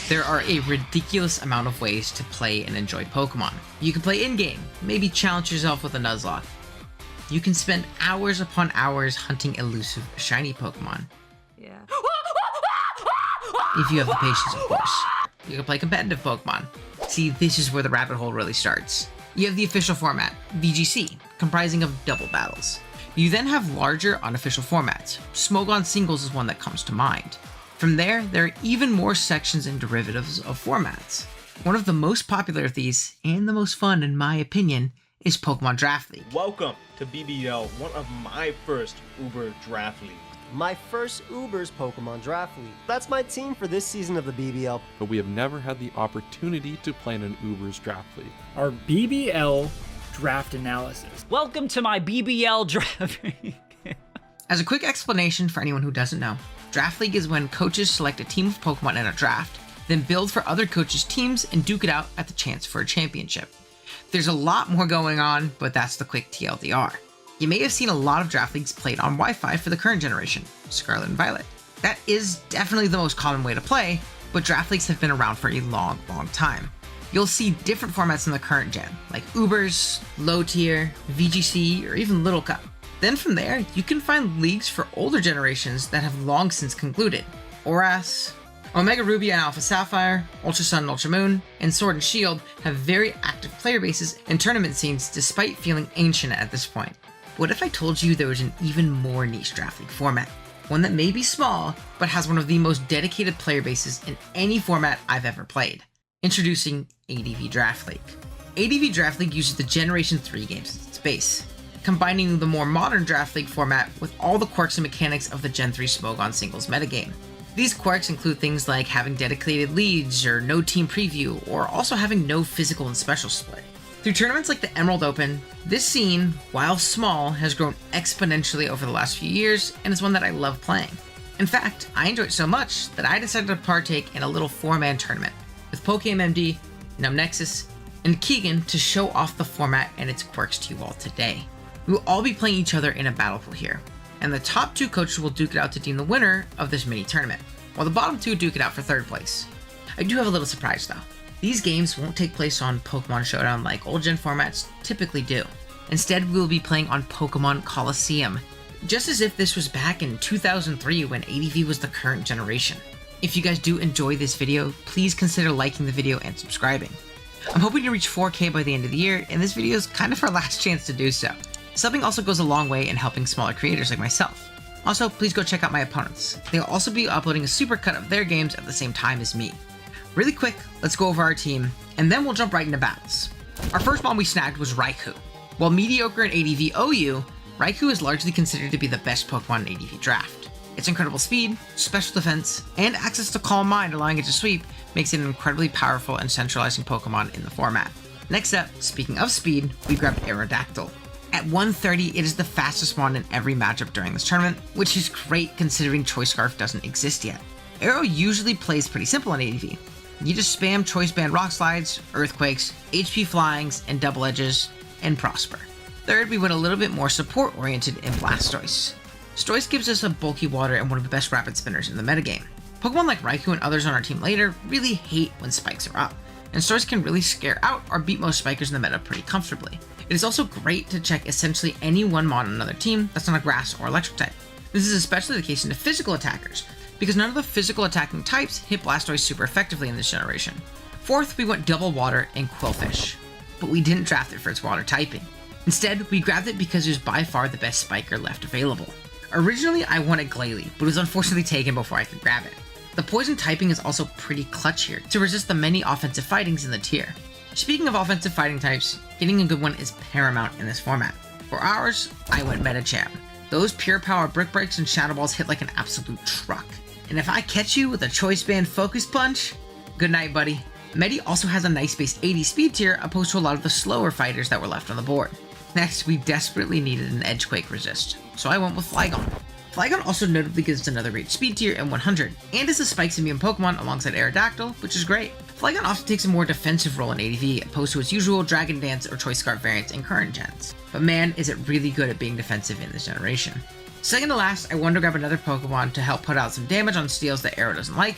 There are a ridiculous amount of ways to play and enjoy Pokemon. You can play in-game, maybe challenge yourself with a Nuzlocke. You can spend hours upon hours hunting elusive shiny Pokemon. Yeah. If you have the patience, of course. You can play competitive Pokemon. See, this is where the rabbit hole really starts. You have the official format, VGC, comprising of double battles. You then have larger unofficial formats. Smogon Singles is one that comes to mind. From there are even more sections and derivatives of formats. One of the most popular of these, and the most fun in my opinion, is Pokemon Draft League. Welcome to BBL, one of my first Uber Draft Leagues. My first Uber's Pokemon Draft League. That's my team for this season of the BBL. But we have never had the opportunity to play in an Uber's Draft League. Our BBL draft analysis. Welcome to my BBL draft. As a quick explanation for anyone who doesn't know, Draft League is when coaches select a team of Pokemon in a draft, then build for other coaches' teams and duke it out at the chance for a championship. There's a lot more going on, but that's the quick TLDR. You may have seen a lot of Draft Leagues played on Wi-Fi for the current generation, Scarlet and Violet. That is definitely the most common way to play, but Draft Leagues have been around for a long time. You'll see different formats in the current gen, like Ubers, Low Tier, VGC, or even Little Cup. Then from there, you can find leagues for older generations that have long since concluded. ORAS, Omega Ruby and Alpha Sapphire, Ultra Sun and Ultra Moon, and Sword and Shield have very active player bases and tournament scenes despite feeling ancient at this point. What if I told you there was an even more niche Draft League format? One that may be small, but has one of the most dedicated player bases in any format I've ever played. Introducing ADV Draft League. ADV Draft League uses the Generation 3 games as its base, combining the more modern Draft League format with all the quirks and mechanics of the Gen 3 Smogon Singles metagame. These quirks include things like having dedicated leads or no team preview, or also having no physical and special split. Through tournaments like the Emerald Open, this scene, while small, has grown exponentially over the last few years and is one that I love playing. In fact, I enjoy it so much that I decided to partake in a little 4-man tournament with PokeMD, Nexus, and Keegan to show off the format and its quirks to you all today. We will all be playing each other in a battle pool here, and the top 2 coaches will duke it out to deem the winner of this mini tournament, while the bottom 2 duke it out for 3rd place. I do have a little surprise though. These games won't take place on Pokemon Showdown like old gen formats typically do. Instead, we will be playing on Pokemon Coliseum, just as if this was back in 2003 when ADV was the current generation. If you guys do enjoy this video, please consider liking the video and subscribing. I'm hoping to reach 4K by the end of the year, and this video is kind of our last chance to do so. Subbing also goes a long way in helping smaller creators like myself. Also, please go check out my opponents. They'll also be uploading a supercut of their games at the same time as me. Really quick, let's go over our team, and then we'll jump right into battles. Our first one we snagged was Raikou. While mediocre in ADV OU, Raikou is largely considered to be the best Pokemon in ADV Draft. Its incredible speed, special defense, and access to Calm Mind allowing it to sweep makes it an incredibly powerful and centralizing Pokemon in the format. Next up, speaking of speed, we grabbed Aerodactyl. At 130, it is the fastest one in every matchup during this tournament, which is great considering Choice Scarf doesn't exist yet. Aero usually plays pretty simple in ADV. You just spam Choice Band Rock Slides, Earthquakes, HP Flyings, and Double Edges, and prosper. Third, we went a little bit more support-oriented in Blastoise. Stoice gives us a bulky water and one of the best rapid spinners in the metagame. Pokemon like Raikou and others on our team later really hate when spikes are up, and Stoice can really scare out or beat most spikers in the meta pretty comfortably. It is also great to check essentially any one mod on another team that's not a grass or electric type. This is especially the case into physical attackers, because none of the physical attacking types hit Blastoise super effectively in this generation. Fourth, we went double water and Quillfish, but we didn't draft it for its water typing. Instead, we grabbed it because it was by far the best spiker left available. Originally, I wanted Glalie, but it was unfortunately taken before I could grab it. The poison typing is also pretty clutch here to resist the many offensive fightings in the tier. Speaking of offensive fighting types, getting a good one is paramount in this format. For ours, I went Medicham. Those pure power Brick Breaks and Shadow Balls hit like an absolute truck. And if I catch you with a Choice Band Focus Punch, good night, buddy. Medi also has a nice base 80 speed tier opposed to a lot of the slower fighters that were left on the board. Next, we desperately needed an Edgequake resist, so I went with Flygon. Flygon also notably gives us another rate speed tier and 100, and is a Spikes immune Pokemon alongside Aerodactyl, which is great. Flygon often takes a more defensive role in ADV opposed to its usual Dragon Dance or Choice Scarf variants in current gens, but man is it really good at being defensive in this generation. Second to last, I wanted to grab another Pokemon to help put out some damage on steals that Aero doesn't like,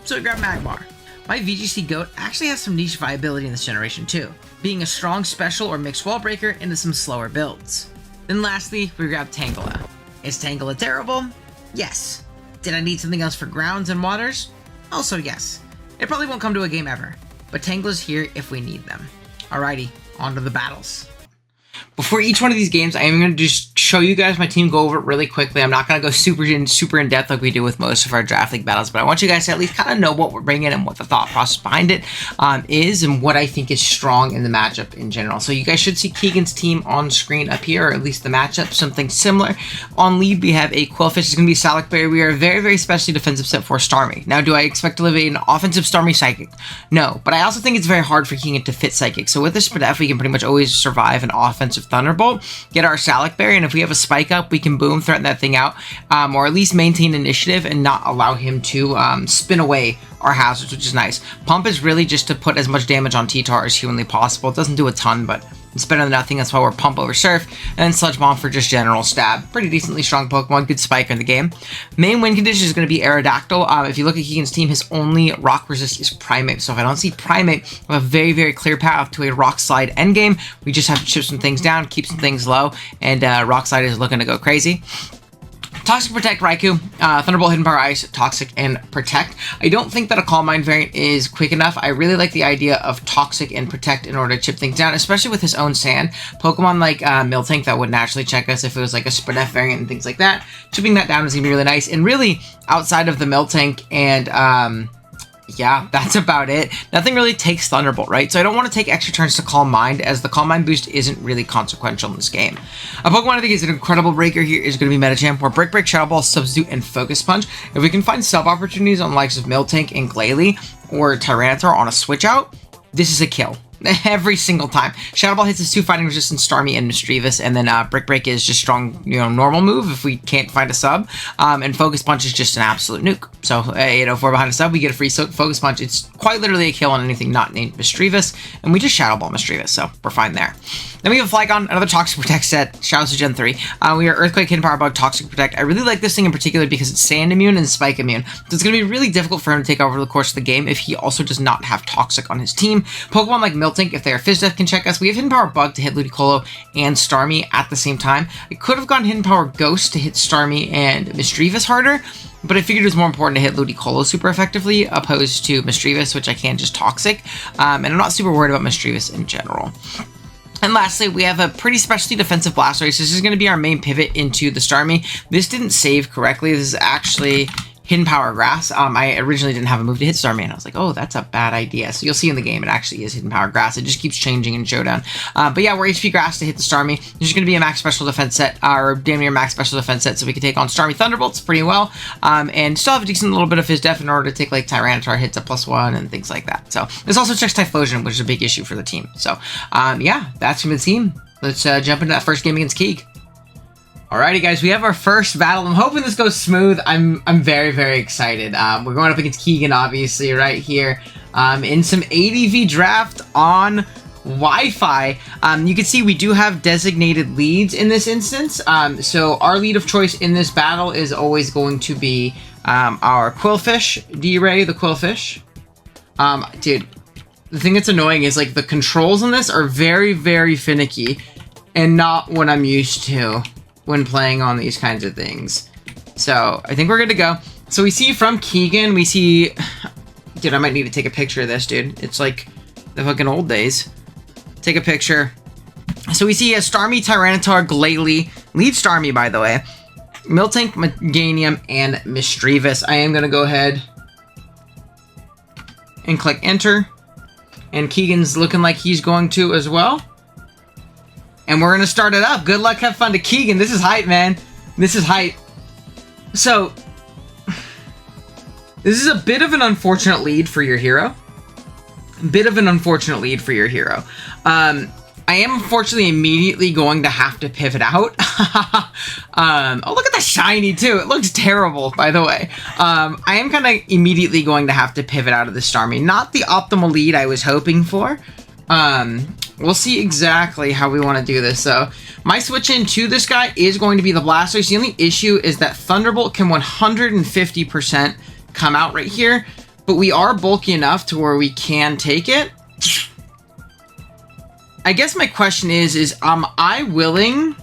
so we grabbed Magmar. My VGC Goat actually has some niche viability in this generation too, being a strong special or mixed wall breaker into some slower builds. Then lastly, we grab Tangela. Is Tangela terrible? Yes. Did I need something else for grounds and waters? Also yes. It probably won't come to a game ever, but Tangela's here if we need them. Alrighty, on to the battles. Before each one of these games, I am going to just show you guys my team, go over it really quickly. I'm not going to go super in depth like we do with most of our draft league battles, but I want you guys to at least kind of know what we're bringing and what the thought process behind it is, and what I think is strong in the matchup in general. So you guys should see Keegan's team on screen up here, or at least the matchup, something similar. On lead, we have a Quillfish. It's going to be Salak Berry. We are a very, very specially defensive set for Starmie. Now, do I expect to live an offensive Starmie Psychic? No, but I also think it's very hard for Keegan to fit Psychic. So with this Spadef, we can pretty much always survive an offensive Thunderbolt, get our Salak Berry, and if we have a spike up, we can boom, threaten that thing out, or at least maintain initiative and not allow him to spin away our hazards, which is nice. Pump is really just to put as much damage on T-Tar as humanly possible. It doesn't do a ton, but it's better than nothing. That's why we're Pump over Surf, and then Sludge Bomb for just general stab. Pretty decently strong Pokemon, good spiker in the game. Main win condition is going to be Aerodactyl. If you look at Keegan's team, his only rock resist is Primate. So if I don't see Primate, we have a very, very clear path to a Rock Slide endgame. We just have to chip some things down, keep some things low, and Rock Slide is looking to go crazy. Toxic Protect Raikou, Thunderbolt, Hidden Power Ice, Toxic, and Protect. I don't think that a Calm Mind variant is quick enough. I really like the idea of Toxic and Protect in order to chip things down, especially with his own sand. Pokemon like Miltank that would naturally check us if it was like a Spadef variant and things like that. Chipping that down is going to be really nice. And really, outside of the Miltank and yeah, that's about it. Nothing really takes Thunderbolt, right? So I don't want to take extra turns to Calm Mind, as the Calm Mind boost isn't really consequential in this game. A Pokemon I think is an incredible breaker here is going to be Medicham, where Break, Shadow Ball, Substitute, and Focus Punch. If we can find sub opportunities on the likes of Miltank and Glalie or Tyranitar on a switch out, this is a kill. Every single time. Shadow Ball hits his 2 fighting resistance, Starmie and Mischievous, and then Break is just strong, normal move if we can't find a sub. And Focus Punch is just an absolute nuke. So, if we're behind a sub, we get a free Focus Punch. It's quite literally a kill on anything not named Mischievous, and we just Shadow Ball Mischievous, so we're fine there. Then we have Flygon, another Toxic Protect set. Shoutouts to Gen 3. We are Earthquake, Hidden Power Bug, Toxic Protect. I really like this thing in particular because it's Sand immune and Spike immune. So it's going to be really difficult for him to take over the course of the game if he also does not have Toxic on his team. Pokemon like Miltank, if they are Fizz Death, can check us. We have Hidden Power Bug to hit Ludicolo and Starmie at the same time. I could have gone Hidden Power Ghost to hit Starmie and Mischievous harder, but I figured it was more important to hit Ludicolo super effectively opposed to Mischievous, which I can just Toxic. And I'm not super worried about Mischievous in general. And lastly, we have a pretty specialty defensive Blastoise. This is going to be our main pivot into the Starmie. This didn't save correctly. This is actually Hidden Power Grass. I originally didn't have a move to hit Starmie, and I was like, oh, that's a bad idea. So you'll see in the game, it actually is Hidden Power Grass. It just keeps changing in Showdown. But yeah, we're HP Grass to hit the Starmie. This is going to be a max special defense set, or damn near max special defense set, so we can take on Starmie Thunderbolts pretty well, and still have a decent little bit of his def in order to take like Tyranitar hits at +1 and things like that. So this also checks Typhlosion, which is a big issue for the team. So yeah, that's from the team. Let's jump into that first game against Keeg. Alrighty, guys, we have our first battle. I'm hoping this goes smooth. I'm very, very excited. We're going up against Keegan, obviously, right here, in some ADV draft on Wi-Fi. You can see we do have designated leads in this instance. So our lead of choice in this battle is always going to be our Quillfish, D-Ray the Quillfish. Dude, the thing that's annoying is like the controls on this are very, very finicky and not what I'm used to when playing on these kinds of things. So I think we're good to go. So we see from Keegan, we see, dude, I might need to take a picture of this, dude. It's like the fucking old days. Take a picture. So we see a Starmie, Tyranitar, Glalie, lead Starmie, by the way, Miltank, Meganium, and Mischievous. I am gonna go ahead and click enter. And Keegan's looking like he's going to as well. And we're going to start it up. Good luck, have fun to Keegan. This is hype, man. This is hype. So, this is a bit of an unfortunate lead for your hero. I am unfortunately immediately going to have to pivot out. Oh, look at the shiny, too. It looks terrible, by the way. I am kind of immediately going to have to pivot out of the Starmie. Not the optimal lead I was hoping for. We'll see exactly how we want to do this. So my switch in to this guy is going to be the Blastoise. The only issue is that Thunderbolt can 150% come out right here. but we are bulky enough to where we can take it. I guess my question is am I willing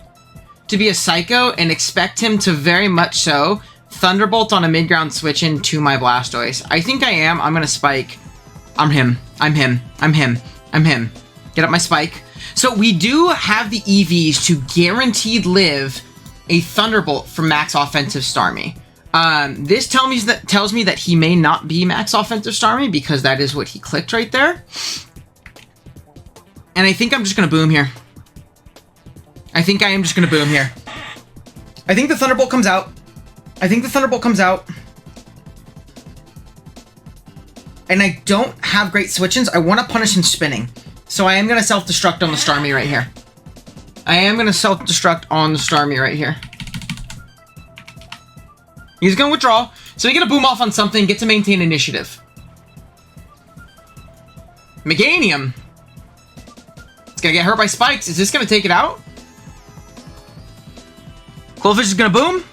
to be a psycho and expect him to very much so Thunderbolt on a mid-ground switch into my Blastoise? I think I am. I'm going to Spike. I'm him. Get up my Spike. So we do have the EVs to guaranteed live a Thunderbolt from max offensive Starmie. This tells me that he may not be max offensive Starmie because that is what he clicked right there. And I think I'm just going to boom here. I think I am just going to boom here. I think the Thunderbolt comes out. And I don't have great switch-ins. I want to punish him spinning. So I am going to self-destruct on the Starmie right here. He's going to withdraw. So we get a boom off on something, get to maintain initiative. Meganium. It's going to get hurt by spikes. Is this going to take it out? Quillfish is going to boom.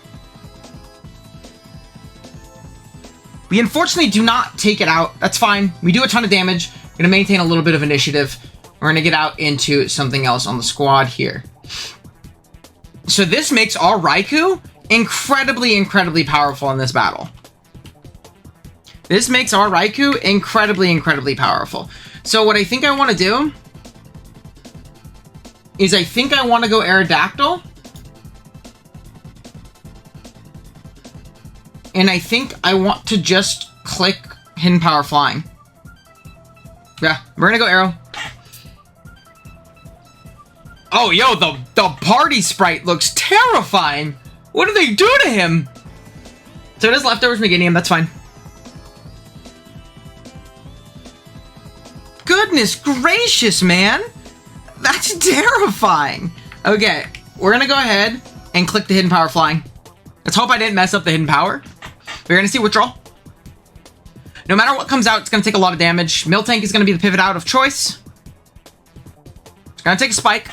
We unfortunately do not take it out. That's fine. We do a ton of damage. We're going to maintain a little bit of initiative. We're going to get out into something else on the squad here. So this makes our Raikou incredibly, incredibly powerful in this battle. This makes our Raikou incredibly, incredibly powerful. So what I think I want to do is I think I want to go Aerodactyl. And I think I want to just click Hidden Power Flying. Yeah, we're gonna go Arrow. Oh, yo, the party sprite looks terrifying. What do they do to him? So it is leftovers Meganium, that's fine. Goodness gracious, man. That's terrifying. Okay, we're gonna go ahead and click the Hidden Power Flying. Let's hope I didn't mess up the Hidden Power. We're gonna see Withdrawal. No matter what comes out, it's gonna take a lot of damage. Miltank is gonna be the pivot out of choice. It's gonna take a Spike.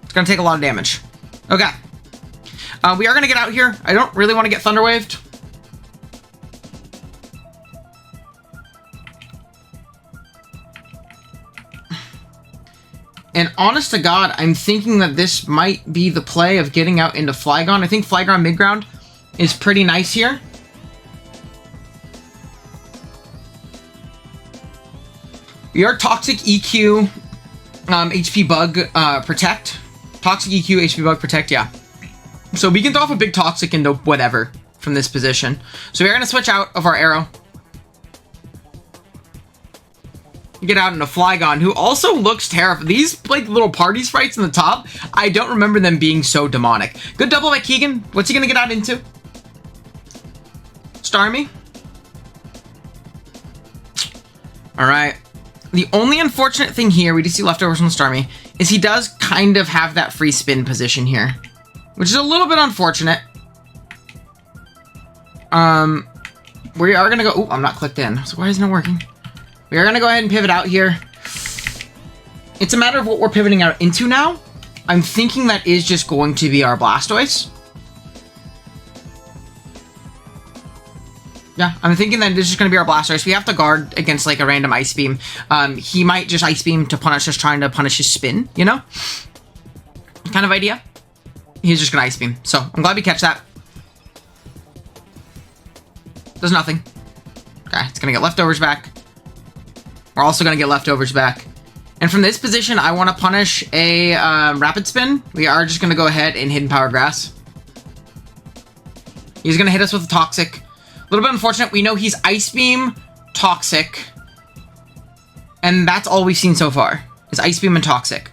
It's gonna take a lot of damage. Okay. We are gonna get out here. I don't really want to get Thunder Waved. And honest to God, I'm thinking that this might be the play of getting out into Flygon. I think Flygon mid-ground is pretty nice here. We are Toxic EQ, HP Bug, Protect. Toxic EQ, HP Bug, Protect, yeah. So we can throw off a big Toxic into whatever from this position. So we're going to switch out of our Arrow. Get out into Flygon, who also looks terrifying. These like little party sprites in the top, I don't remember them being so demonic. Good double by Keegan. What's he gonna get out into? Starmie. All right. The only unfortunate thing here, we do see leftovers from the Starmie, is he does kind of have that free spin position here, which is a little bit unfortunate. We are gonna go. Oh, I'm not clicked in. So why isn't it working? We are going to go ahead and pivot out here. It's a matter of what we're pivoting out into now. I'm thinking that is just going to be our Blastoise. Yeah, I'm thinking that this is going to be our Blastoise. We have to guard against like a random Ice Beam. He might just Ice Beam to punish us, trying to punish his spin, you know? Kind of idea. He's just going to Ice Beam. So I'm glad we catch that. Does nothing. Okay, it's going to get leftovers back. We're also going to get leftovers back. And from this position, I want to punish a Rapid Spin. We are just going to go ahead and Hidden Power Grass. He's going to hit us with a Toxic. A little bit unfortunate. We know he's Ice Beam, Toxic. And that's all we've seen so far, is Ice Beam and Toxic.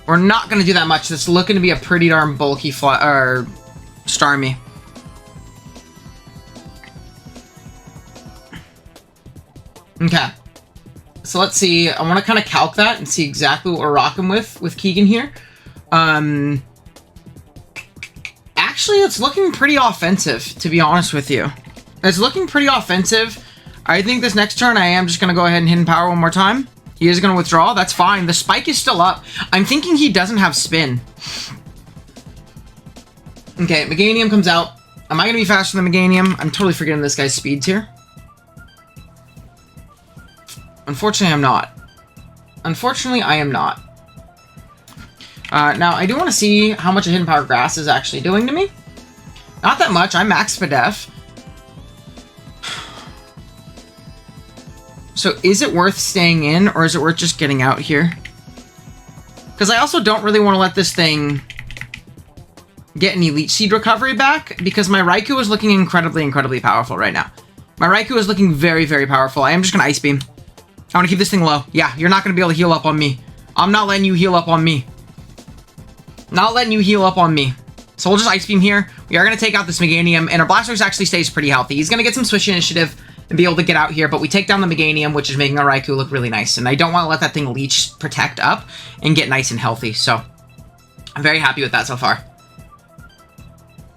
We're not going to do that much. This is looking to be a pretty darn bulky Starmie. Okay. So let's see. I want to kind of calc that and see exactly what we're rocking with Keegan here. Actually, it's looking pretty offensive, to be honest with you. It's looking pretty offensive. I think this next turn I am just going to go ahead and hidden power one more time. He is going to withdraw. That's fine. The spike is still up. I'm thinking he doesn't have spin. Okay, Meganium comes out. Am I going to be faster than Meganium? I'm totally forgetting this guy's speeds here. Unfortunately, I'm not. Unfortunately, I am not. Now, I do want to see how much a Hidden Power Grass is actually doing to me. Not that much. I'm max Spadef. So, is it worth staying in, or is it worth just getting out here? Because I also don't really want to let this thing get any Leech Seed recovery back, because my Raikou is looking incredibly, incredibly powerful right now. My Raikou is looking very, very powerful. I am just going to Ice Beam. I want to keep this thing low. Yeah, you're not going to be able to heal up on me. I'm not letting you heal up on me. Not letting you heal up on me. So we'll just Ice Beam here. We are going to take out this Meganium, and our Blastoise actually stays pretty healthy. He's going to get some Switch Initiative and be able to get out here, but we take down the Meganium, which is making our Raikou look really nice, and I don't want to let that thing Leech Protect up and get nice and healthy, so I'm very happy with that so far.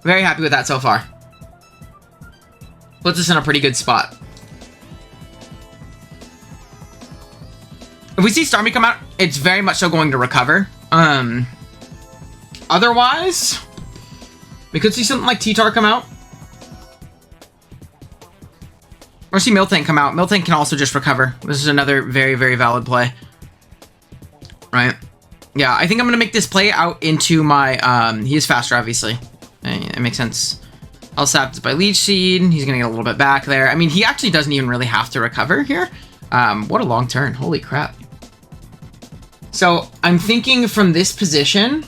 Very happy with that so far. Puts us in a pretty good spot. If we see Starmie come out, it's very much so going to recover. Otherwise, we could see something like T-Tar come out. Or see Miltank come out. Miltank can also just recover. This is another very, very valid play. Right? Yeah, I think I'm going to make this play out into my... he is faster, obviously. It makes sense. I'll sap this by Leech Seed. He's going to get a little bit back there. I mean, he actually doesn't even really have to recover here. What a long turn. Holy crap. So, I'm thinking from this position,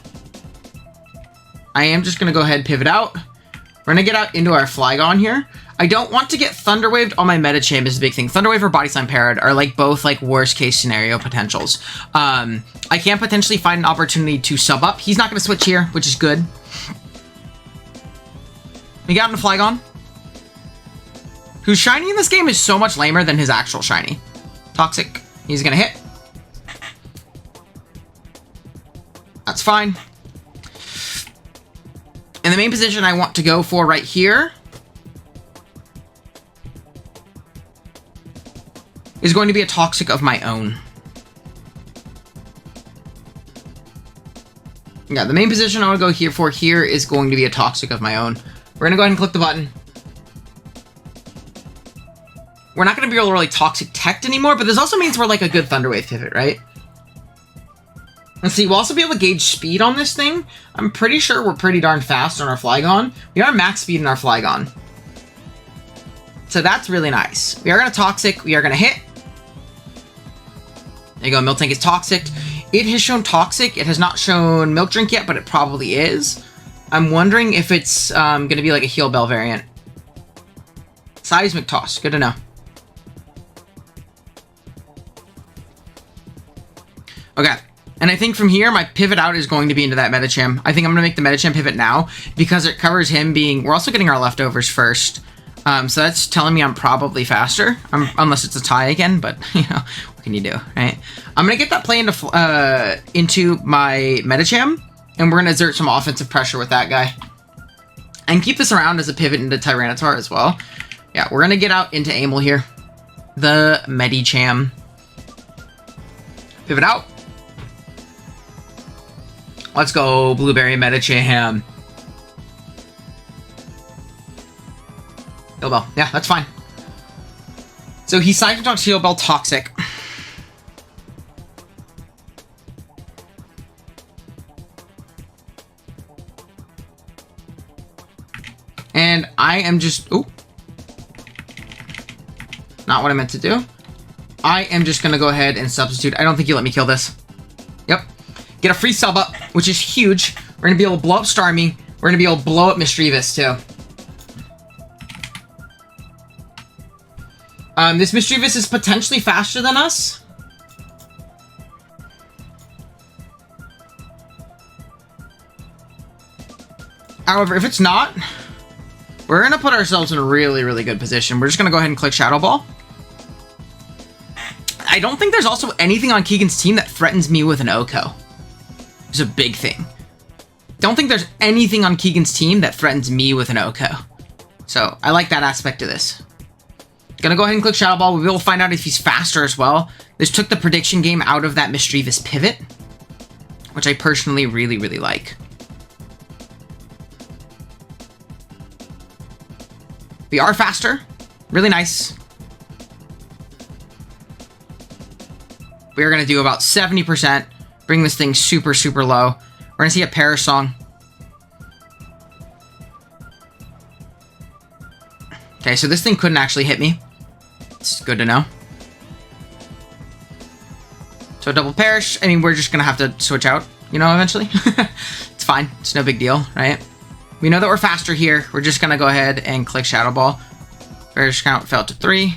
I am just going to go ahead and pivot out. We're going to get out into our Flygon here. I don't want to get Thunder Waved on my Medicham is a big thing. Thunder Wave or Body Slam Parrot are like both like worst case scenario potentials. I can potentially find an opportunity to sub up. He's not going to switch here, which is good. We got him to Flygon, whose shiny in this game is so much lamer than his actual shiny. Toxic. He's going to hit. That's fine. And the main position I want to go for right here is going to be a Toxic of my own. Yeah, the main position I want to go here for here is going to be a Toxic of my own. We're going to go ahead and click the button. We're not going to be able to really Toxic Tech anymore, but this also means we're like a good Thunder Wave pivot, right? Let's see, we'll also be able to gauge speed on this thing. I'm pretty sure we're pretty darn fast on our Flygon. We are max speed in our Flygon. So that's really nice. We are going to Toxic. We are going to hit. There you go, Miltank is Toxic. It has shown Toxic. It has not shown Milk Drink yet, but it probably is. I'm wondering if it's going to be like a Heal Bell variant. Seismic Toss. Good to know. Okay. And I think from here, my pivot out is going to be into that Medicham. I think I'm going to make the Medicham pivot now because it covers him being... We're also getting our leftovers first. So that's telling me I'm probably faster. Unless it's a tie again, but, you know, what can you do, right? I'm going to get that play into my Medicham, and we're going to exert some offensive pressure with that guy. And keep this around as a pivot into Tyranitar as well. Yeah, we're going to get out into Amel here. The Medicham. Pivot out. Let's go, Blueberry Medicham. Heal Bell. Yeah, that's fine. So he Seismic Toss, Heal Bell, Toxic. And I am just... Ooh. Not what I meant to do. I am just going to go ahead and substitute. I don't think you let me kill this. Yep. Get a free sub up, which is huge. We're going to be able to blow up Starmie. We're going to be able to blow up Mischievous, too. This Mischievous is potentially faster than us. However, if it's not, we're going to put ourselves in a really, really good position. We're just going to go ahead and click Shadow Ball. I don't think there's also anything on Keegan's team that threatens me with an OHKO. It's a big thing. Don't think there's anything on Keegan's team that threatens me with an OHKO. So, I like that aspect of this. Gonna go ahead and click Shadow Ball. We will find out if he's faster as well. This took the prediction game out of that mischievous pivot, which I personally really, really like. We are faster. Really nice. We are going to do about 70%. Bring this thing super, super low. We're going to see a Perish Song. Okay, so this thing couldn't actually hit me. It's good to know. So double Perish. I mean, we're just going to have to switch out, you know, eventually. It's fine. It's no big deal, right? We know that we're faster here. We're just going to go ahead and click Shadow Ball. Perish count fell to 3.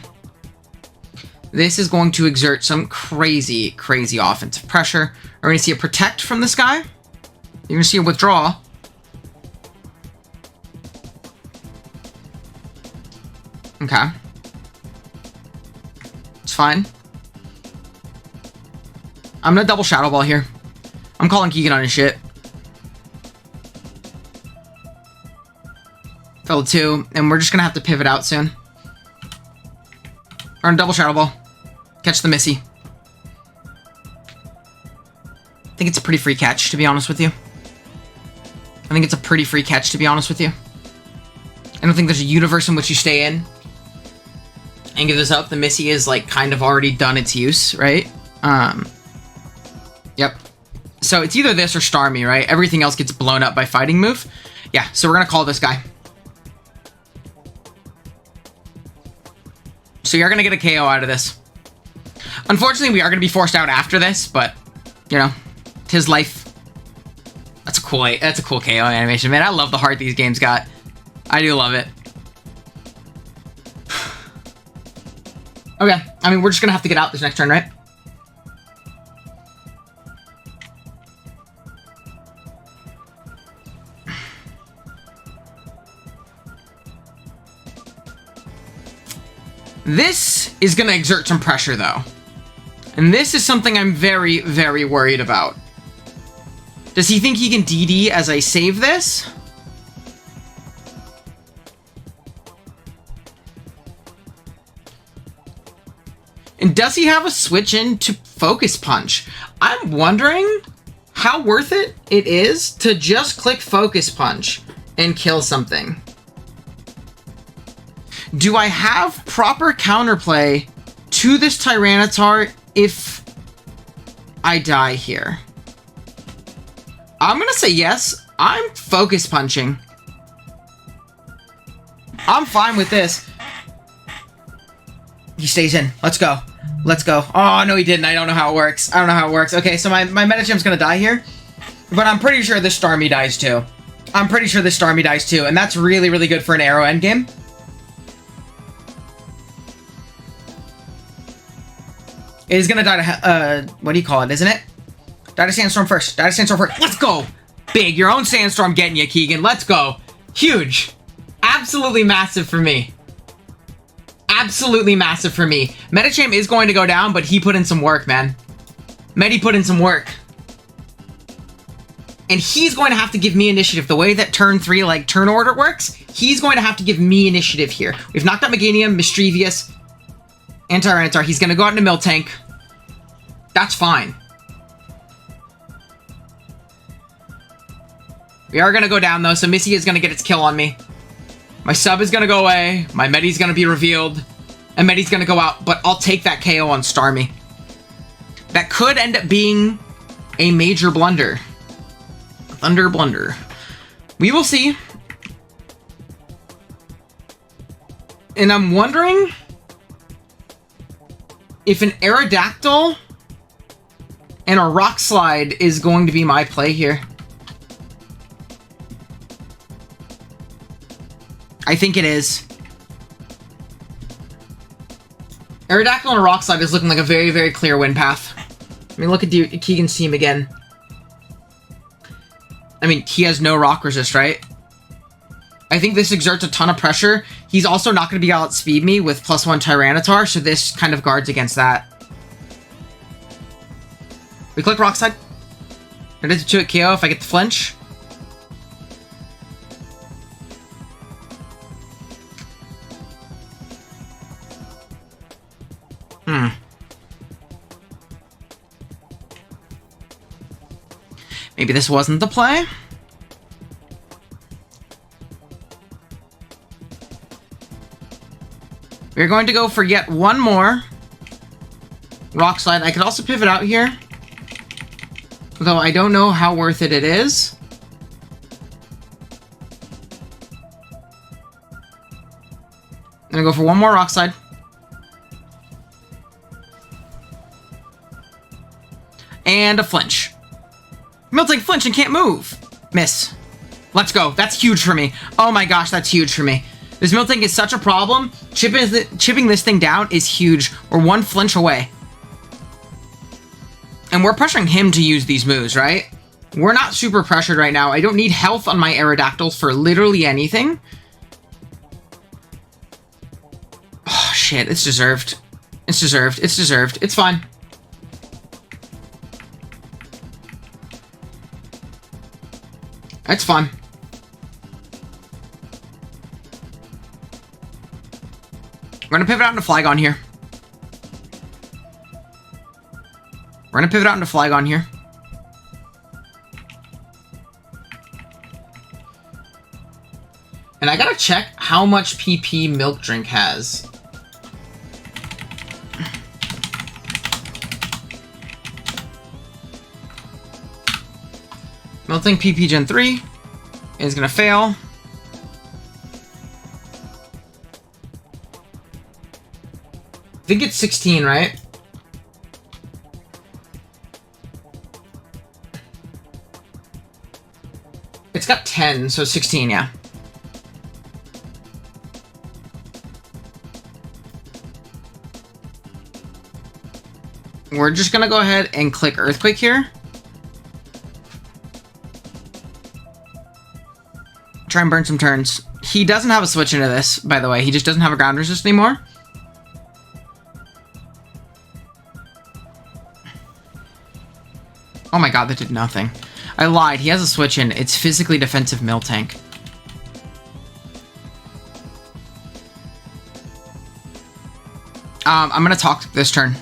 This is going to exert some crazy, crazy offensive pressure. We're going to see a Protect from this guy. You're going to see a Withdraw. Okay. It's fine. I'm going to double Shadow Ball here. I'm calling Keegan on his shit. Fell to 2, and we're just going to have to pivot out soon. We're going to double Shadow Ball. Catch the Missy. I think it's a pretty free catch, to be honest with you. I think it's a pretty free catch, to be honest with you. I don't think there's a universe in which you stay in and give this up. The Missy is, like, kind of already done its use, right? Yep. So it's either this or Star Me, right? Everything else gets blown up by Fighting Move. Yeah, so we're going to call this guy. So you're going to get a KO out of this. Unfortunately, we are going to be forced out after this, but, you know, 'tis life. That's a cool KO animation, man. I love the heart these games got. I do love it. Okay, I mean, we're just going to have to get out this next turn, right? This is going to exert some pressure, though. And this is something I'm very, very worried about. Does he think he can DD as I save this? And does he have a switch into Focus Punch? I'm wondering how worth it is to just click Focus Punch and kill something. Do I have proper counterplay to this Tyranitar if I die here? I'm gonna say yes. I'm Focus Punching. I'm fine with this. He stays in. Let's go. Let's go. Oh, no, he didn't. I don't know how it works. I don't know how it works. Okay, so my Medichamp's gonna die here. But I'm pretty sure this Starmie dies too. I'm pretty sure this Starmie dies too. And that's really, really good for an arrow endgame. It is gonna die to, what do you call it, isn't it? Die to Sandstorm first. Die to Sandstorm first. Let's go! Big. Your own Sandstorm getting you, Keegan. Let's go. Huge. Absolutely massive for me. Absolutely massive for me. Medicham is going to go down, but he put in some work, man. Medi put in some work. And he's going to have to give me initiative. The way that turn 3, like, turn order works, he's going to have to give me initiative here. We've knocked out Meganium, Mischievous, and Tyranitar. He's going to go out into Miltank. That's fine. We are going to go down, though, so Missy is going to get its kill on me. My sub is going to go away. My Medi's going to be revealed. And Medi's going to go out, but I'll take that KO on Starmie. That could end up being a major blunder. Thunder blunder. We will see. And I'm wondering if an Aerodactyl and a Rock Slide is going to be my play here. I think it is. Aerodactyl and a Rock Slide is looking like a very, very clear win path. I mean, look at Keegan's team again. I mean, he has no Rock Resist, right? I think this exerts a ton of pressure. He's also not going to be able to outspeed me with +1 Tyranitar, so this kind of guards against that. We click Rock Slide. Ready to 2-hit KO if I get the flinch. Maybe this wasn't the play. We're going to go for yet one more rock slide. I could also pivot out here, though I don't know how worth it is. I'm gonna go for one more rock slide. And a flinch. Miltank flinch and can't move. Miss. Let's go. That's huge for me. Oh my gosh, that's huge for me. This Miltank is such a problem. Chipping this thing down is huge. We're one flinch away. And we're pressuring him to use these moves, right? We're not super pressured right now. I don't need health on my Aerodactyls for literally anything. Oh, shit. It's deserved. It's deserved. It's deserved. It's fine. It's fun. We're gonna pivot out into Flygon here. We're gonna pivot out into Flygon here. And I gotta check how much PP Milk Drink has. Miltank PP Gen 3 is gonna fail. I think it's 16, right? It's got 10, so 16, yeah. We're just gonna go ahead and click Earthquake here. Try and burn some turns. He doesn't have a switch into this, by the way. He just doesn't have a ground resist anymore. Oh my god, that did nothing. I lied. He has a switch in. It's physically defensive Miltank. I'm gonna talk this turn.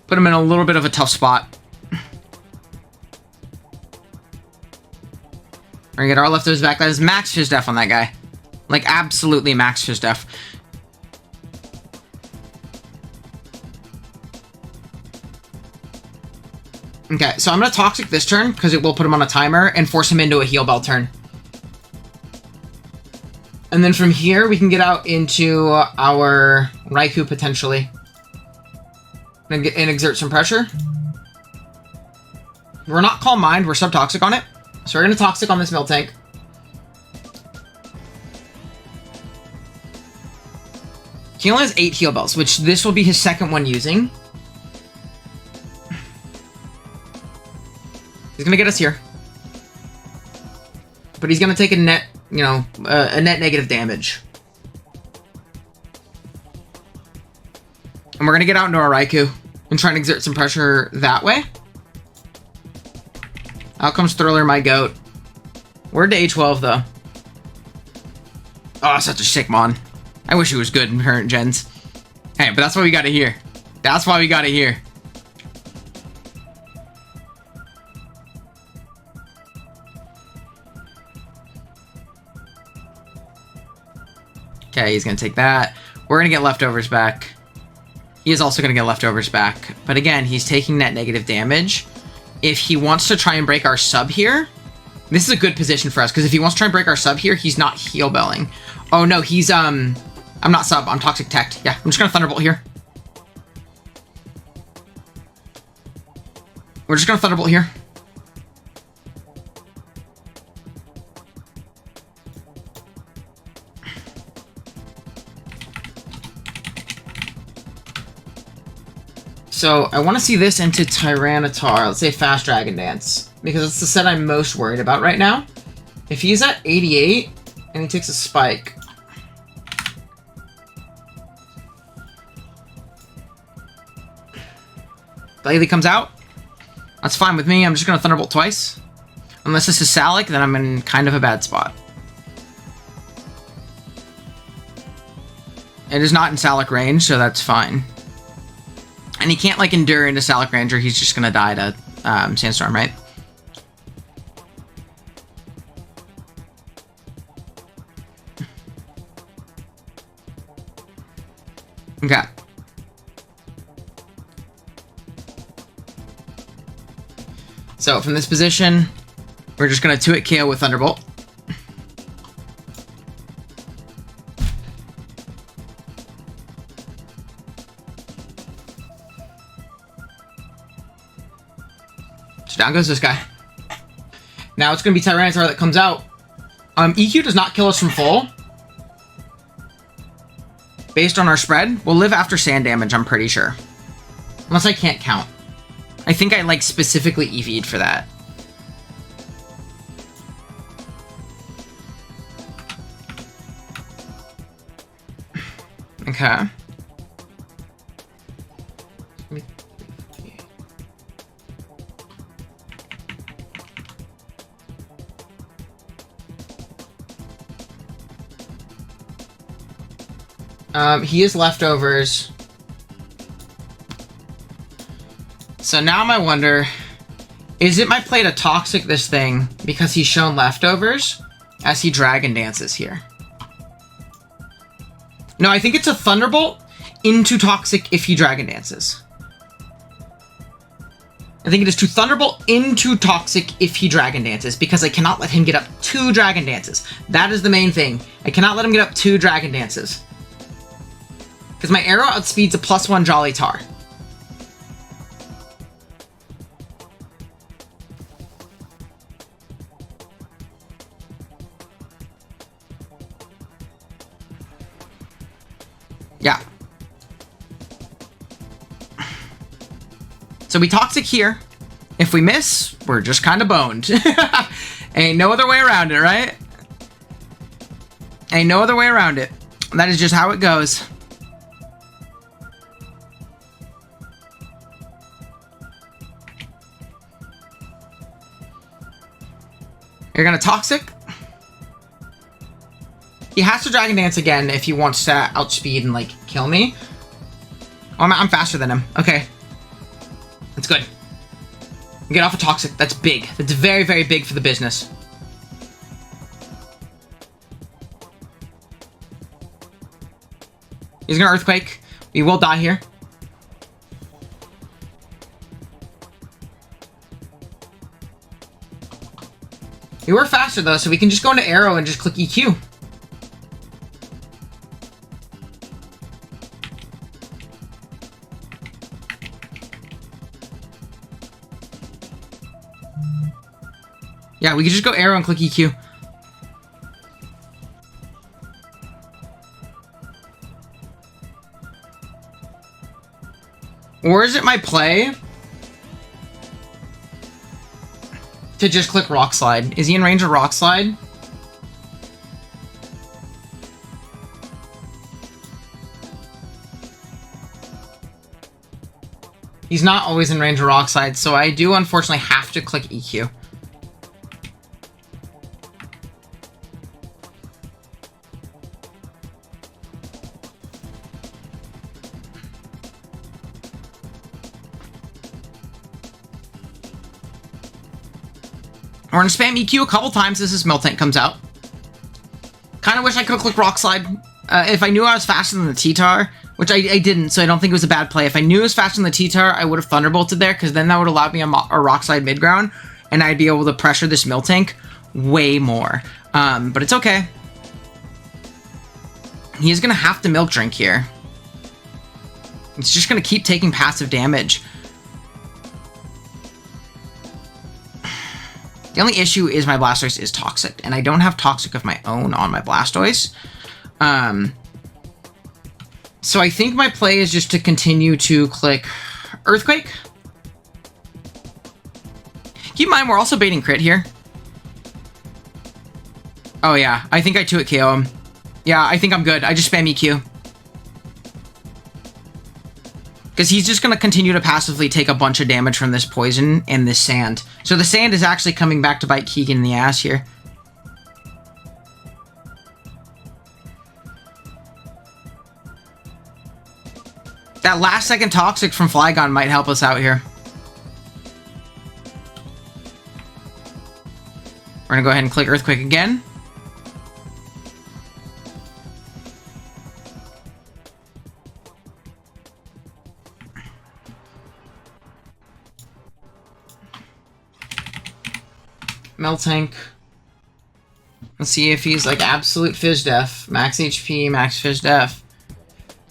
Put him in a little bit of a tough spot. We're gonna get our leftovers back. That is max Fizz Def on that guy. Like, absolutely max Fizz Def. Okay, so I'm gonna Toxic this turn, because it will put him on a timer, and force him into a Heal Bell turn. And then from here, we can get out into our Raikou, potentially. And exert some pressure. We're not Calm Mind, we're Sub-Toxic on it. So we're gonna Toxic on this Miltank. He only has 8 Heal Bells, which this will be his second one using. He's gonna get us here. But he's gonna take a net, you know, a net negative damage. And we're gonna get out into our Raikou and try and exert some pressure that way. Out comes Thriller, my goat. We're to A12, though. Oh, such a sick mon. I wish he was good in current gens. Hey, but that's why we got it here. That's why we got it here. Okay, he's gonna take that. We're gonna get leftovers back. He is also gonna get leftovers back. But again, he's taking that negative damage. If he wants to try and break our sub here, this is a good position for us, because if he wants to try and break our sub here, he's not heal belling. Oh no, he's I'm not sub, I'm Toxic Tech. Yeah, I'm just gonna Thunderbolt here. We're just gonna Thunderbolt here. So I want to see this into Tyranitar. Let's say Fast Dragon Dance, because it's the set I'm most worried about right now. If he's at 88 and he takes a spike, Bailey comes out. That's fine with me. I'm just gonna Thunderbolt twice. Unless this is Salic, then I'm in kind of a bad spot. It is not in Salic range, so that's fine. And he can't, like, endure into Salic Ranger. He's just gonna die to Sandstorm, right? Okay. So from this position, we're just gonna 2-hit KO with Thunderbolt. So down goes this guy. Now it's gonna be Tyranitar that comes out. EQ does not kill us from full. Based on our spread, we'll live after sand damage, I'm pretty sure. Unless I can't count. I think I, like, specifically EV'd for that. Okay. He is leftovers. So now I wonder, is it my play to Toxic this thing because he's shown leftovers as he Dragon Dances here? No, I think it's a Thunderbolt into Toxic if he Dragon Dances. I think it is to Thunderbolt into Toxic if he Dragon Dances, because I cannot let him get up 2 Dragon Dances. That is the main thing. I cannot let him get up 2 Dragon Dances. Because my arrow outspeeds a +1 Jolly Tar. Yeah. So we Toxic here. If we miss, we're just kind of boned. Ain't no other way around it, right? Ain't no other way around it. That is just how it goes. You're gonna Toxic. He has to Dragon Dance again if he wants to outspeed and, like, kill me. Oh, I'm faster than him. Okay. That's good. Get off of Toxic. That's big. That's very, very big for the business. He's gonna Earthquake. We will die here. We were faster, though, so we can just go into Arrow and just click EQ. Yeah, we can just go Arrow and click EQ. Or is it my play to just click Rock Slide? Is he in range of Rock Slide? He's not always in range of Rock Slide, so I do unfortunately have to click EQ. We're gonna spam EQ a couple times as this Miltank comes out. Kind of wish I could have clicked Rock Slide. If I knew I was faster than the T-Tar, which I didn't, so I don't think it was a bad play. If I knew I was faster than the T-Tar, I would have Thunderbolted there, because then that would allow me a Rock Slide mid-ground, and I'd be able to pressure this Miltank way more. But it's okay. He's gonna have to Milk Drink here. It's just gonna keep taking passive damage. The only issue is my Blastoise is Toxic, and I don't have Toxic of my own on my Blastoise. So I think my play is just to continue to click Earthquake. Keep in mind, we're also baiting crit here. Oh yeah, I think I 2-hit KO him. Yeah, I think I'm good. I just spam EQ. Because he's just going to continue to passively take a bunch of damage from this poison and this sand. So the sand is actually coming back to bite Keegan in the ass here. That last second Toxic from Flygon might help us out here. We're gonna go ahead and click Earthquake again. Miltank. Let's see if he's like absolute Fizz Def. Max HP, max Fizz Def.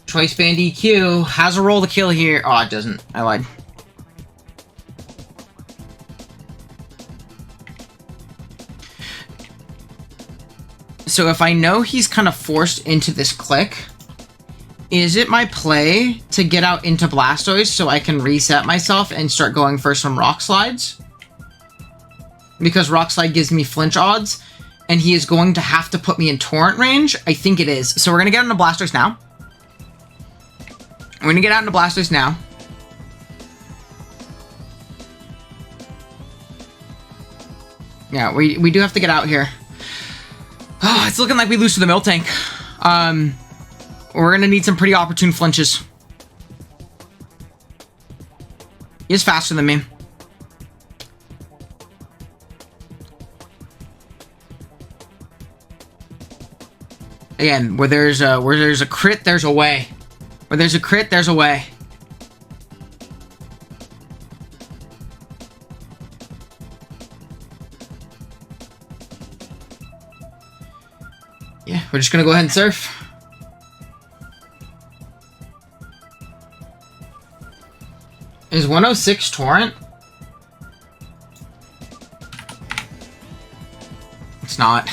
Choice Band EQ. Has a roll to kill here. Oh, it doesn't. I lied. So if I know he's kind of forced into this click, is it my play to get out into Blastoise so I can reset myself and start going for some Rock Slides? Because Rock Slide gives me flinch odds, and he is going to have to put me in Torrent range. I think it is. So we're going to get into Blastoise now. We're going to get out into Blastoise now. Yeah, we do have to get out here. Oh, it's looking like we lose to the Miltank. We're going to need some pretty opportune flinches. He is faster than me. Again, where there's a crit, there's a way. Where there's a crit, there's a way. Yeah, we're just gonna go ahead and surf. Is 106 Torrent? It's not.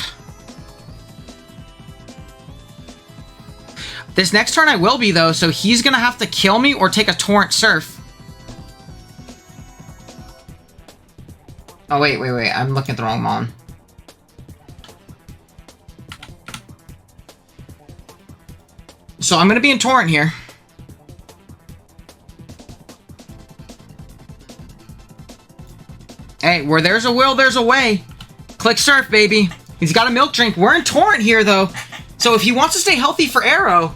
This next turn I will be, though, so he's gonna have to kill me or take a Torrent Surf. Oh, wait. I'm looking at the wrong mon. So I'm gonna be in Torrent here. Hey, where there's a will, there's a way. Click Surf, baby. He's got a Milk Drink. We're in Torrent here, though. So if he wants to stay healthy for Arrow...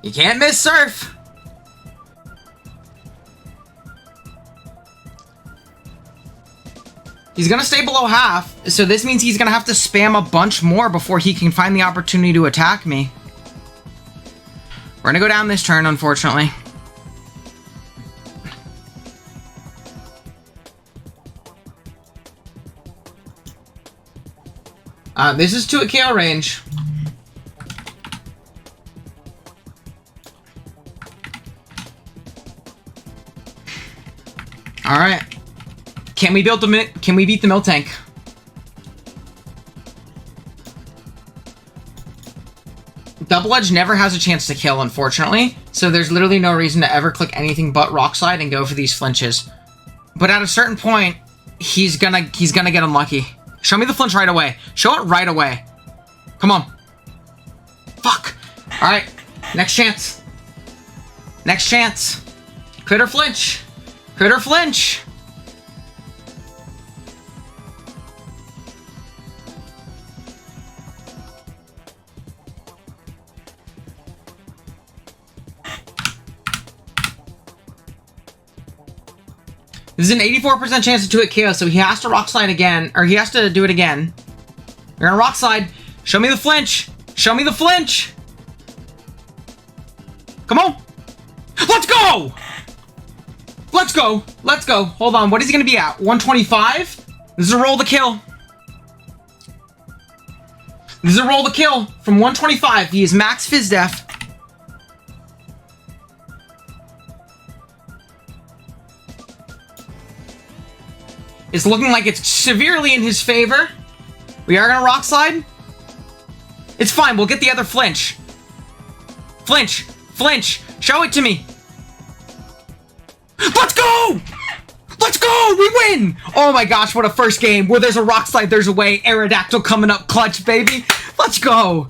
You can't miss Surf. He's gonna stay below half, so this means he's gonna have to spam a bunch more before he can find the opportunity to attack me. We're gonna go down this turn, unfortunately. This is 2 at KO range. All right. Can we beat the Miltank? Double Edge never has a chance to kill, unfortunately. So there's literally no reason to ever click anything but Rock Slide and go for these flinches. But at a certain point, he's gonna get unlucky. Show me the flinch right away. Show it right away. Come on. Fuck. All right. Next chance. Next chance. Crit or flinch. Crit or flinch. This is an 84% chance to 2 hit KO, so he has to Rock Slide again, or he has to do it again. You're gonna Rock Slide. Show me the flinch. Show me the flinch. Come on. Let's go. Let's go. Let's go. Hold on. What is he going to be at? 125? This is a roll to kill. This is a roll to kill from 125. He is max Fizz Def. It's looking like it's severely in his favor. We are going to Rock Slide. It's fine. We'll get the other flinch. Flinch. Flinch. Show it to me. Let's go! Let's go! We win! Oh my gosh, what a first game. Where there's a Rock Slide, there's a way. Aerodactyl coming up clutch, baby. Let's go.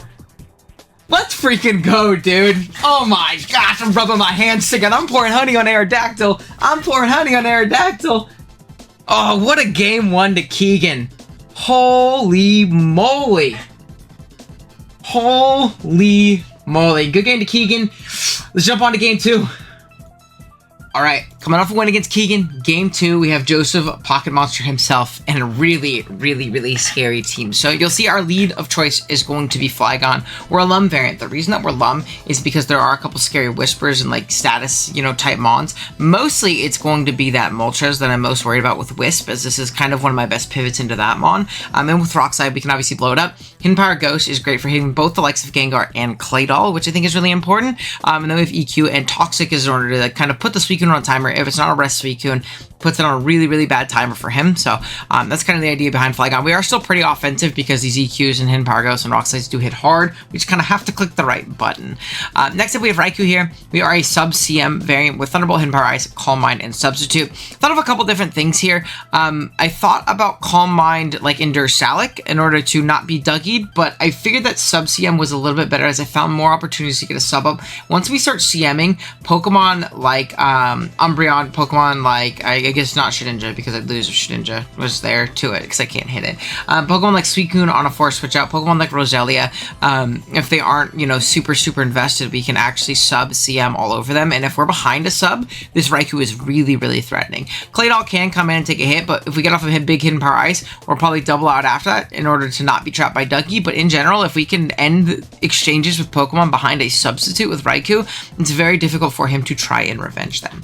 Let's freaking go, dude. Oh my gosh, I'm rubbing my hands together. I'm pouring honey on Aerodactyl. I'm pouring honey on Aerodactyl. Oh, what a game 1 to Keegan. Holy moly. Holy moly. Good game to Keegan. Let's jump on to game 2. All right, coming off a win against Keegan, game 2, we have Joseph, Pocket Monster himself, and a really scary team. So you'll see our lead of choice is going to be Flygon. We're a Lum variant. The reason that we're Lum is because there are a couple scary whispers and like status, type mons. Mostly it's going to be that Moltres that I'm most worried about with Wisp, as this is kind of one of my best pivots into that mon. And with Rock Slide, we can obviously blow it up. Hidden Power Ghost is great for hitting both the likes of Gengar and Claydol, which I think is really important. And then we have EQ, and Toxic is in order to like, kind of put the Suicune on a timer. If it's not a rest Suicune, puts it on a really bad timer for him. So that's kind of the idea behind Flygon. We are still pretty offensive because these EQs and Hidden Power Ghosts and Rock Slides do hit hard. We just kind of have to click the right button. Next up, we have Raikou here. We are a sub CM variant with Thunderbolt, Hidden Power Ice, Calm Mind, and Substitute. Thought of a couple different things here. I thought about Calm Mind like in Dursalic in order to not be Dougied, but I figured that sub CM was a little bit better as I found more opportunities to get a sub up. Once we start CMing, Pokemon like Umbreon, Pokemon like, I guess not Shedinja because I'd lose if Shedinja was there to it because I can't hit it. Pokemon like Suicune on a force switch out, Pokemon like Roselia, if they aren't, super invested, we can actually sub CM all over them. And if we're behind a sub, this Raikou is really threatening. Claydol can come in and take a hit, but if we get off of him big Hidden Power Ice, we'll probably double out after that in order to not be trapped by Dougie. But in general, if we can end exchanges with Pokemon behind a substitute with Raikou, it's very difficult for him to try and revenge them.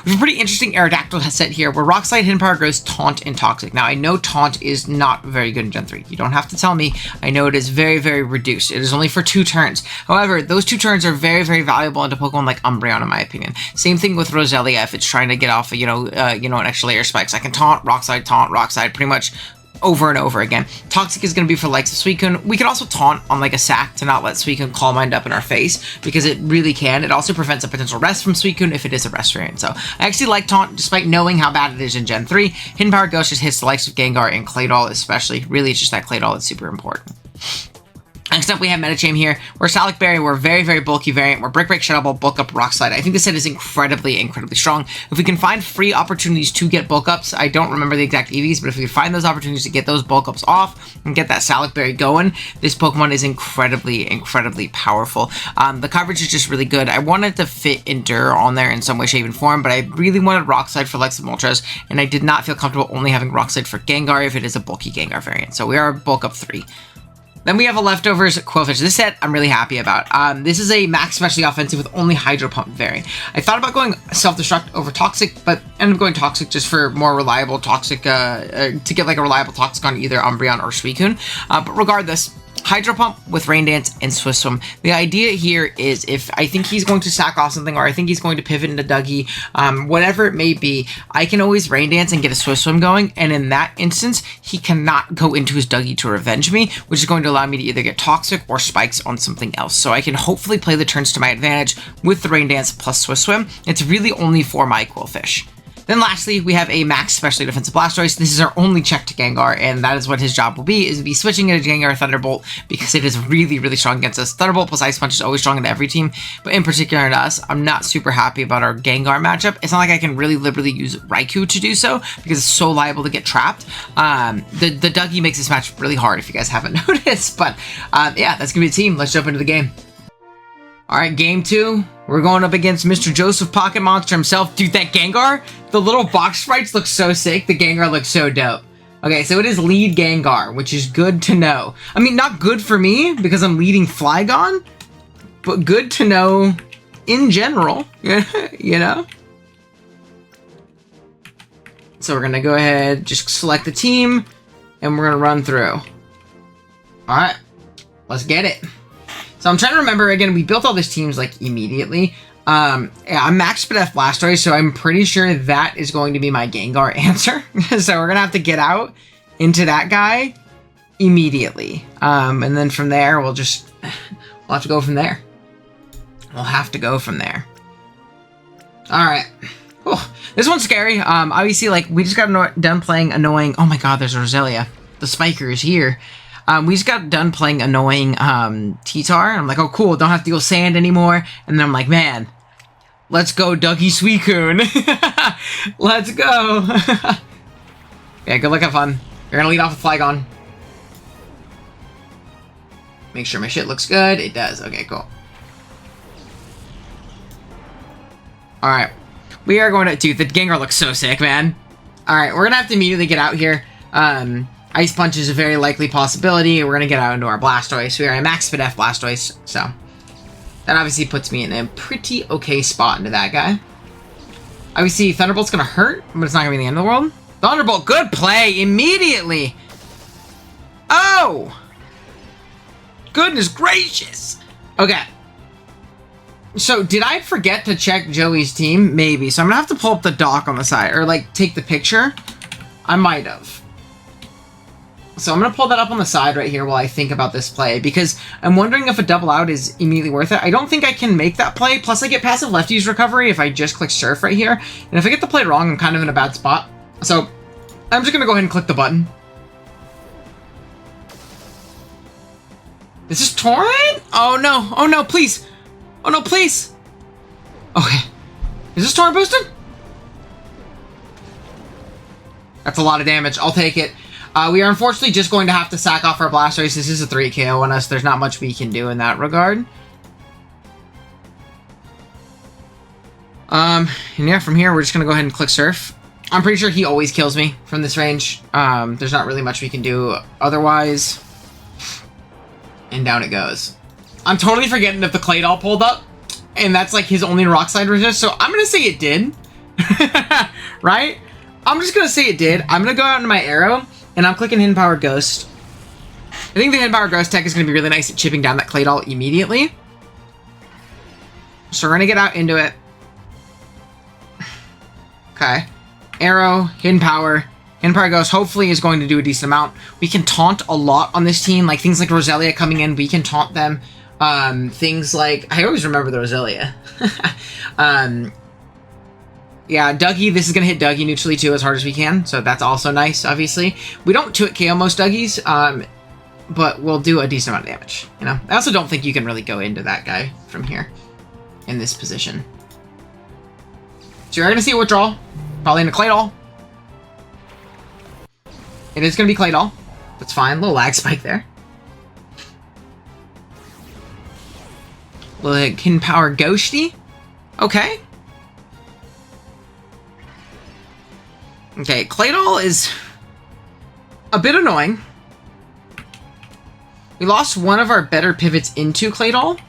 We have a pretty interesting Aerodactyl set here where Rock Slide, Hidden Power Ghost, Taunt, and Toxic. Now, I know Taunt is not very good in Gen 3. You don't have to tell me. I know it is very reduced. It is only for 2 turns. However, those 2 turns are very valuable into Pokemon like Umbreon, in my opinion. Same thing with Roselia if it's trying to get off, an extra layer spikes. I can Taunt, Rock Slide, pretty much over and over again. Toxic is going to be for likes of Suicune. We could also Taunt on like a sack to not let Suicune Calm Mind up in our face because it really can. It also prevents a potential rest from Suicune if it is a rest variant. So I actually like Taunt despite knowing how bad it is in Gen 3. Hidden Power Ghost just hits the likes of Gengar and Claydol especially. Really, it's just that Claydol that's super important. Next up, we have Medicham here. We're Salic Berry. We're a very bulky variant. We're Brick Break, Shadow Ball, Bulk Up, Rock Slide. I think this set is incredibly strong. If we can find free opportunities to get Bulk Ups, I don't remember the exact EVs, but if we can find those opportunities to get those Bulk Ups off and get that Salic Berry going, this Pokemon is incredibly powerful. The coverage is just really good. I wanted to fit Endure on there in some way, shape, and form, but I really wanted Rock Slide for Lex and Moltres, and I did not feel comfortable only having Rock Slide for Gengar if it is a bulky Gengar variant. So we are Bulk Up 3. Then we have a Leftovers Quillfish. This set I'm really happy about. This is a max specially offensive with only Hydro Pump variant. I thought about going Self-Destruct over Toxic, but ended up going Toxic just for more reliable Toxic, to get like a reliable Toxic on either Umbreon or Suicune. But regardless, Hydro Pump with Rain Dance and Swift Swim. The idea here is if I think he's going to sack off something or I think he's going to pivot into Dougie, whatever it may be, I can always Rain Dance and get a Swift Swim going, and in that instance, he cannot go into his Dougie to revenge me, which is going to allow me to either get Toxic or Spikes on something else. So I can hopefully play the turns to my advantage with the Rain Dance plus Swift Swim. It's really only for my Quillfish. Then lastly, we have a max specially defensive Blastoise. This is our only check to Gengar, and that is what his job will be, is to be switching into Gengar Thunderbolt because it is really strong against us. Thunderbolt plus Ice Punch is always strong into every team, but in particular to us, I'm not super happy about our Gengar matchup. It's not like I can really liberally use Raikou to do so because it's so liable to get trapped. The Dougie makes this match really hard if you guys haven't noticed, but yeah, that's going to be the team. Let's jump into the game. All right, game 2. We're going up against Mr. Joseph Pocket Monster himself. Dude, that Gengar, the little box sprites look so sick. The Gengar looks so dope. Okay, so it is lead Gengar, which is good to know. I mean, not good for me because I'm leading Flygon, but good to know in general, you know? So we're going to go ahead, just select the team, and we're going to run through. All right, let's get it. So I'm trying to remember, again, we built all these teams, like, immediately. I'm max F Blastoise, so I'm pretty sure that is going to be my Gengar answer. So we're going to have to get out into that guy immediately. And then from there, we'll have to go from there. We'll have to go from there. All right. Oh, this one's scary. Obviously, like, we just got done playing annoying... Oh my god, there's Roselia. The Spiker is here. We just got done playing annoying T-Tar. I'm like, oh cool, don't have to deal with sand anymore. And then I'm like, man, let's go Dougie Suicune. Let's go. Yeah, good luck, have fun. You're gonna lead off with Flygon. Make sure my shit looks good. It does. Okay, cool. Alright. We are going to... Dude, the Gengar looks so sick, man. Alright, we're gonna have to immediately get out here. Ice Punch is a very likely possibility. We're gonna get out into our Blastoise. We are a Max Speed F Blastoise, so... That obviously puts me in a pretty okay spot into that guy. Obviously, Thunderbolt's gonna hurt, but it's not gonna be the end of the world. Thunderbolt, good play! Immediately! Oh! Goodness gracious! Okay. So, did I forget to check Joey's team? Maybe. So, I'm gonna have to pull up the dock on the side, or, like, take the picture. I might have. So, I'm gonna pull that up on the side right here while I think about this play, because I'm wondering if a double out is immediately worth it. I don't think I can make that play, plus I get passive lefties recovery if I just click Surf right here. And if I get the play wrong, I'm kind of in a bad spot. So, I'm just gonna go ahead and click the button. Is this Torrent? Oh no, oh no, please. Oh no, please. Okay. Is this Torrent boosted? That's a lot of damage. I'll take it. We are unfortunately just going to have to sack off our Blastoise. This is a 3 KO on us. There's not much we can do in that regard. And yeah, from here, we're just going to go ahead and click Surf. I'm pretty sure he always kills me from this range. There's not really much we can do otherwise. And down it goes. I'm totally forgetting if the Claydol pulled up. And that's like his only rock slide resist. So I'm going to say it did. Right? I'm just going to say it did. I'm going to go out into my arrow. And I'm clicking Hidden Power Ghost. I think the Hidden Power Ghost tech is going to be really nice at chipping down that Claydol immediately. So we're going to get out into it. Okay. Arrow, Hidden Power. Hidden Power Ghost hopefully is going to do a decent amount. We can taunt a lot on this team. Like things like Roselia coming in, we can taunt them. Things like... I always remember the Roselia. Yeah, Dougie, this is going to hit Dougie neutrally too as hard as we can. So that's also nice, obviously. We don't 2-hit KO most Dougies, but we'll do a decent amount of damage. You know, I also don't think you can really go into that guy from here in this position. So you're going to see a withdrawal. Probably into Claydol. It is going to be Claydol. That's fine. Little lag spike there. Little Hidden Power Ghosty. Okay. Okay, Claydol is a bit annoying. We lost one of our better pivots into Claydol,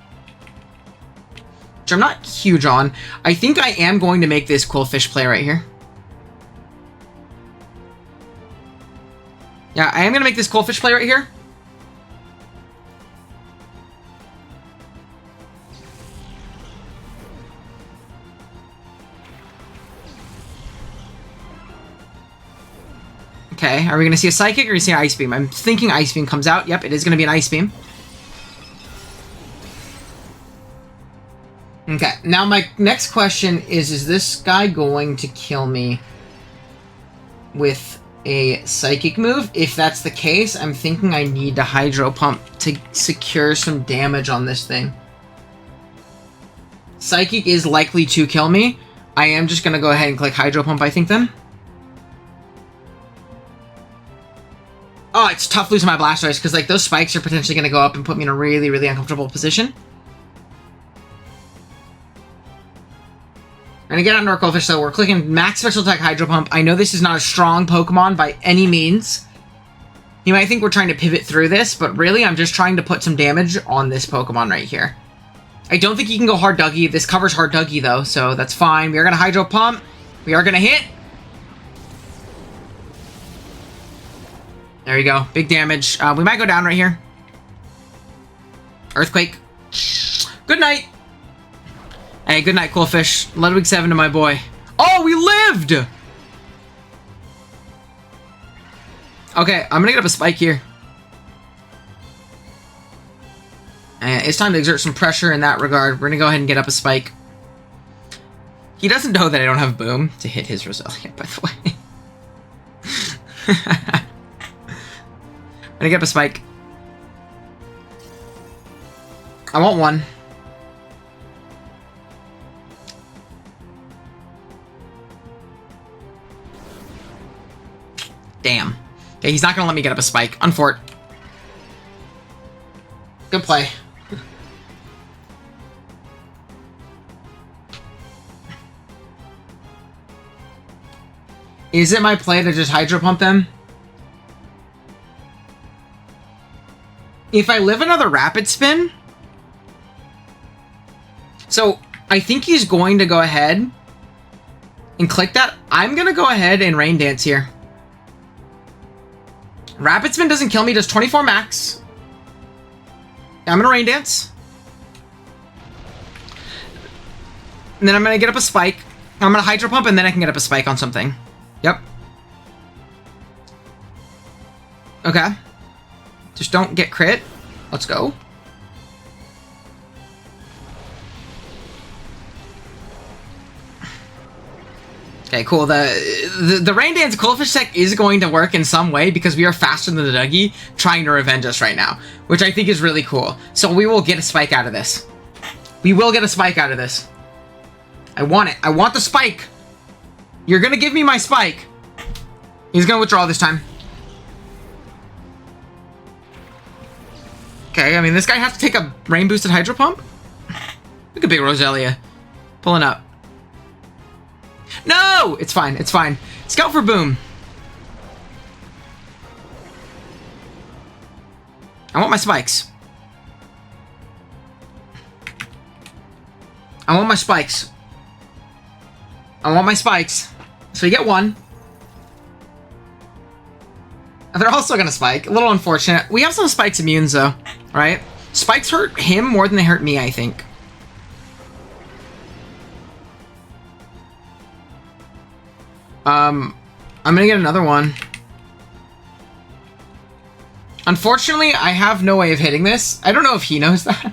which I'm not huge on. I think I am going to make this Quillfish play right here. Yeah, I am going to make this Quillfish play right here. Okay, are we going to see a Psychic or are we going to see an Ice Beam? I'm thinking Ice Beam comes out. Yep, it is going to be an Ice Beam. Okay, now my next question is this guy going to kill me with a Psychic move? If that's the case, I'm thinking I need to Hydro Pump to secure some damage on this thing. Psychic is likely to kill me. I am just going to go ahead and click Hydro Pump, I think, then. Oh, it's tough losing my Blastoise, because, like, those spikes are potentially going to go up and put me in a really, really uncomfortable position. We're going to get onto our Quillfish, so we're clicking Max Special Attack Hydro Pump. I know this is not a strong Pokemon by any means. You might think we're trying to pivot through this, but really, I'm just trying to put some damage on this Pokemon right here. I don't think you can go Hard Dougie. This covers Hard Dougie, though, so that's fine. We are going to Hydro Pump. We are going to hit. There you go. Big damage. We might go down right here. Earthquake. Good night. Hey, good night, Quillfish. Ludwig 7 to my boy. Oh, we lived! Okay, I'm gonna get up a spike here. And it's time to exert some pressure in that regard. We're gonna go ahead and get up a spike. He doesn't know that I don't have Boom to hit his Roselia, by the way. I'm gonna get up a spike. I want one. Damn. Okay, he's not gonna let me get up a spike. Unfort. Good play. Is it my play to just Hydro Pump him? If I live another Rapid Spin... So, I think he's going to go ahead and click that. I'm going to go ahead and Rain Dance here. Rapid Spin doesn't kill me, does 24 max. I'm going to Rain Dance. And then I'm going to get up a Spike. I'm going to Hydro Pump, and then I can get up a Spike on something. Yep. Okay. Just don't get crit. Let's go. Okay, cool. The Rain Dance Coldfish tech is going to work in some way because we are faster than the Dougie trying to revenge us right now, which I think is really cool. So we will get a Spike out of this. We will get a Spike out of this. I want it. I want the Spike. You're going to give me my Spike. He's going to withdraw this time. Okay, I mean, this guy has to take a Rain Boosted Hydro Pump. Look at Big Roselia. Pulling up. No! It's fine. It's fine. Scout for Boom. I want my spikes. I want my spikes. I want my spikes. So you get one. They're also gonna spike. A little unfortunate. We have some spikes immunes though, right? Spikes hurt him more than they hurt me, I think. I'm gonna get another one. Unfortunately, I have no way of hitting this. I don't know if he knows that.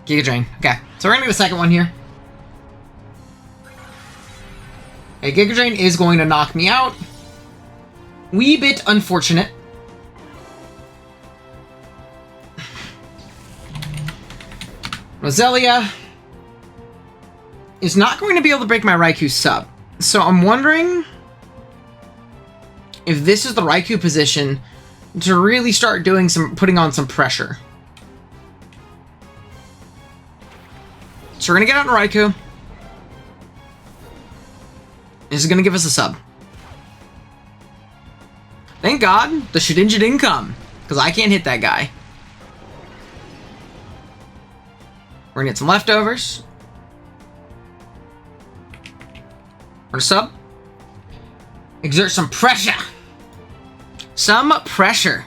Giga Drain. Okay, so we're gonna get a second one here. Okay, Giga Drain is going to knock me out. Wee bit unfortunate. Roselia is not going to be able to break my Raikou sub. So I'm wondering if this is the Raikou position to really start doing putting on some pressure. So we're going to get out in Raikou. This is going to give us a sub. Thank God the Shedinja didn't come, because I can't hit that guy. We're gonna get some leftovers. We're gonna sub. Exert some pressure. Some pressure.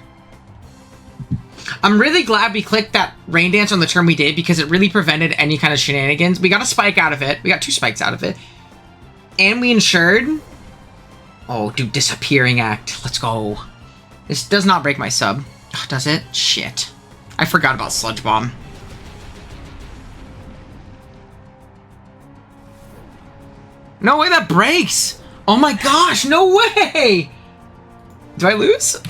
I'm really glad we clicked that Rain Dance on the turn we did because it really prevented any kind of shenanigans. We got a spike out of it. We got 2 spikes out of it. And we ensured... Oh, dude, Disappearing Act. Let's go. This does not break my sub. Oh, does it? Shit. I forgot about Sludge Bomb. No way that breaks! Oh my gosh, no way! Do I lose?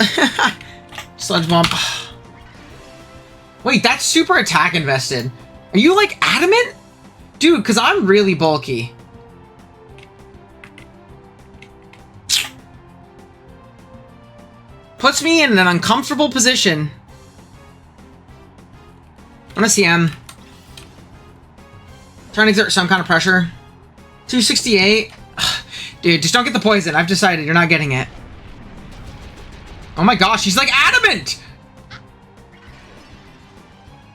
Sludge Bomb. Wait, that's super attack invested. Are you like adamant? Dude, because I'm really bulky. Puts me in an uncomfortable position. I'm gonna CM. Trying to exert some kind of pressure. 268. Dude, just don't get the poison. I've decided you're not getting it. Oh my gosh, he's like adamant!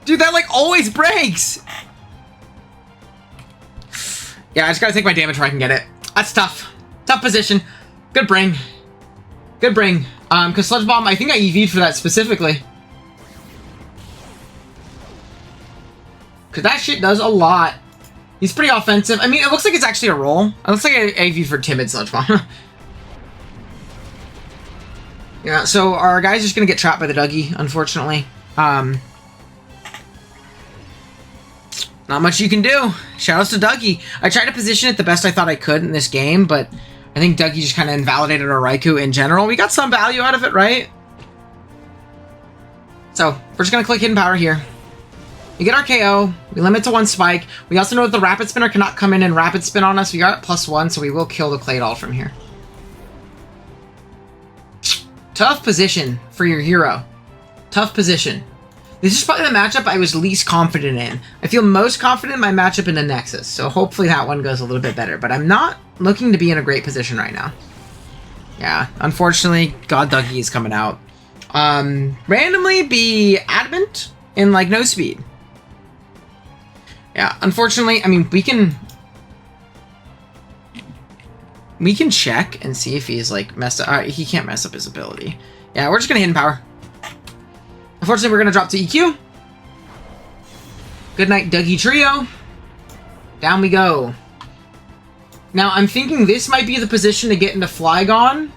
Dude, that like always breaks! Yeah, I just gotta take my damage where I can get it. That's tough. Tough position. Good bring. Good bring. Because Sludge Bomb, I think I EV'd for that specifically. Because that shit does a lot. He's pretty offensive. I mean, it looks like it's actually a roll. It looks like I AV for Timid Sludge Bomb. Yeah, so our guy's just gonna get trapped by the Dougie, unfortunately. Not much you can do. Shoutouts to Dougie. I tried to position it the best I thought I could in this game, but I think Dougie just kind of invalidated our Raikou in general. We got some value out of it, right? So, we're just gonna click Hidden Power here. We get our KO. We limit to 1 spike. We also know that the Rapid Spinner cannot come in and Rapid Spin on us. We got +1, so we will kill the Claydol from here. Tough position for your hero. Tough position. This is probably the matchup I was least confident in. I feel most confident in my matchup in the Nexus, so hopefully that one goes a little bit better. But I'm not looking to be in a great position right now. Yeah, unfortunately, God Dougie is coming out. Randomly be Adamant and, like, no speed. Yeah, unfortunately, I mean, we can check and see if he's, like, messed up. He can't mess up his ability. Yeah, we're just gonna hidden power. Unfortunately, we're gonna drop to EQ. Good night, Dougie Trio. Down we go. Now, I'm thinking this might be the position to get into Flygon.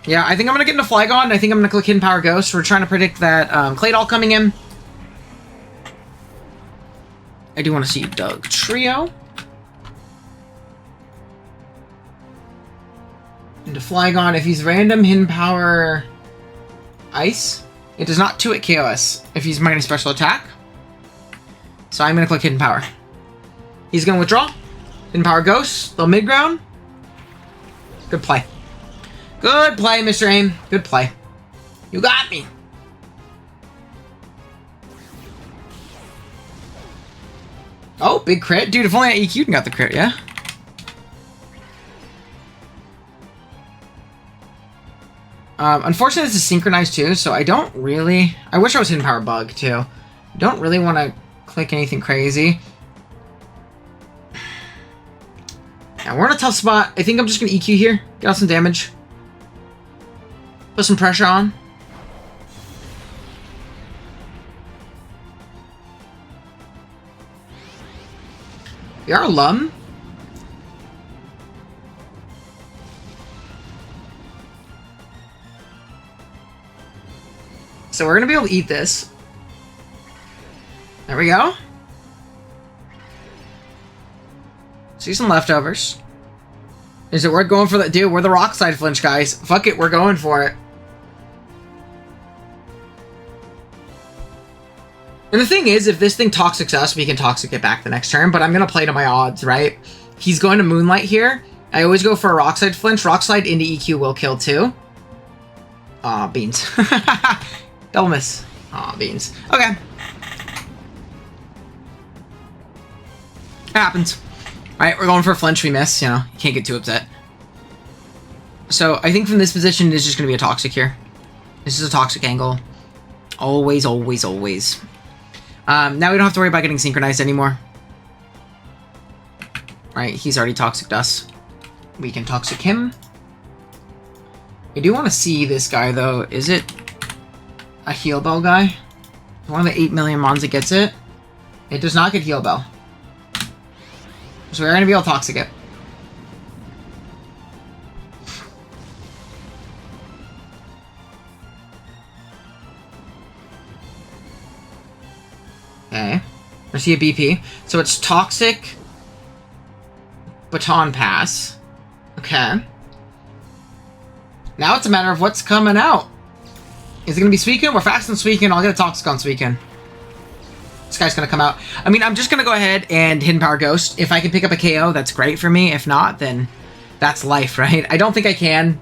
Yeah, I think I'm gonna get into Flygon. I think I'm gonna click Hidden Power Ghost. We're trying to predict that Claydol coming in. I do want to see Doug Trio. Into Flygon. If he's random, Hidden Power Ice. It does not 2-hit KOS if he's minus special attack. So I'm going to click Hidden Power. He's going to withdraw. Hidden Power Ghost. Little mid-ground. Good play. Good play, Mr. Aim. Good play. You got me. Oh, big crit. Dude, if only I EQ'd and got the crit, yeah? Unfortunately, this is synchronized too, so I don't really... I wish I was Hidden Power Bug, too. I don't really want to click anything crazy. Now, we're in a tough spot. I think I'm just going to EQ here. Get out some damage. Put some pressure on. We are Lum. So we're going to be able to eat this. There we go. See some leftovers. Is it worth going for that? Dude, we're the rock side flinch, guys. Fuck it, we're going for it. And the thing is, if this thing toxics us, we can toxic it back the next turn, but I'm going to play to my odds, right? He's going to Moonlight here. I always go for a rock side flinch. Rock slide into EQ will kill too. Aw, beans. Double miss. Aw, beans. Okay. It happens. Alright, we're going for a flinch. We miss, you know. You can't get too upset. So, I think from this position, it's just going to be a toxic here. This is a toxic angle. Always, always, always. Now we don't have to worry about getting synchronized anymore. Right, he's already toxicked us. We can toxic him. I do want to see this guy, though. Is it a Heal Bell guy? One of the 8 million mons that gets it? It does not get Heal Bell. So we're going to be able to toxic it. Okay. I see a BP. So it's Toxic, Baton Pass. Okay. Now it's a matter of what's coming out. Is it going to be Suicune? We're fast on Suicune. I'll get a Toxic on Suicune. This guy's going to come out. I mean, I'm just going to go ahead and Hidden Power Ghost. If I can pick up a KO, that's great for me. If not, then that's life, right? I don't think I can.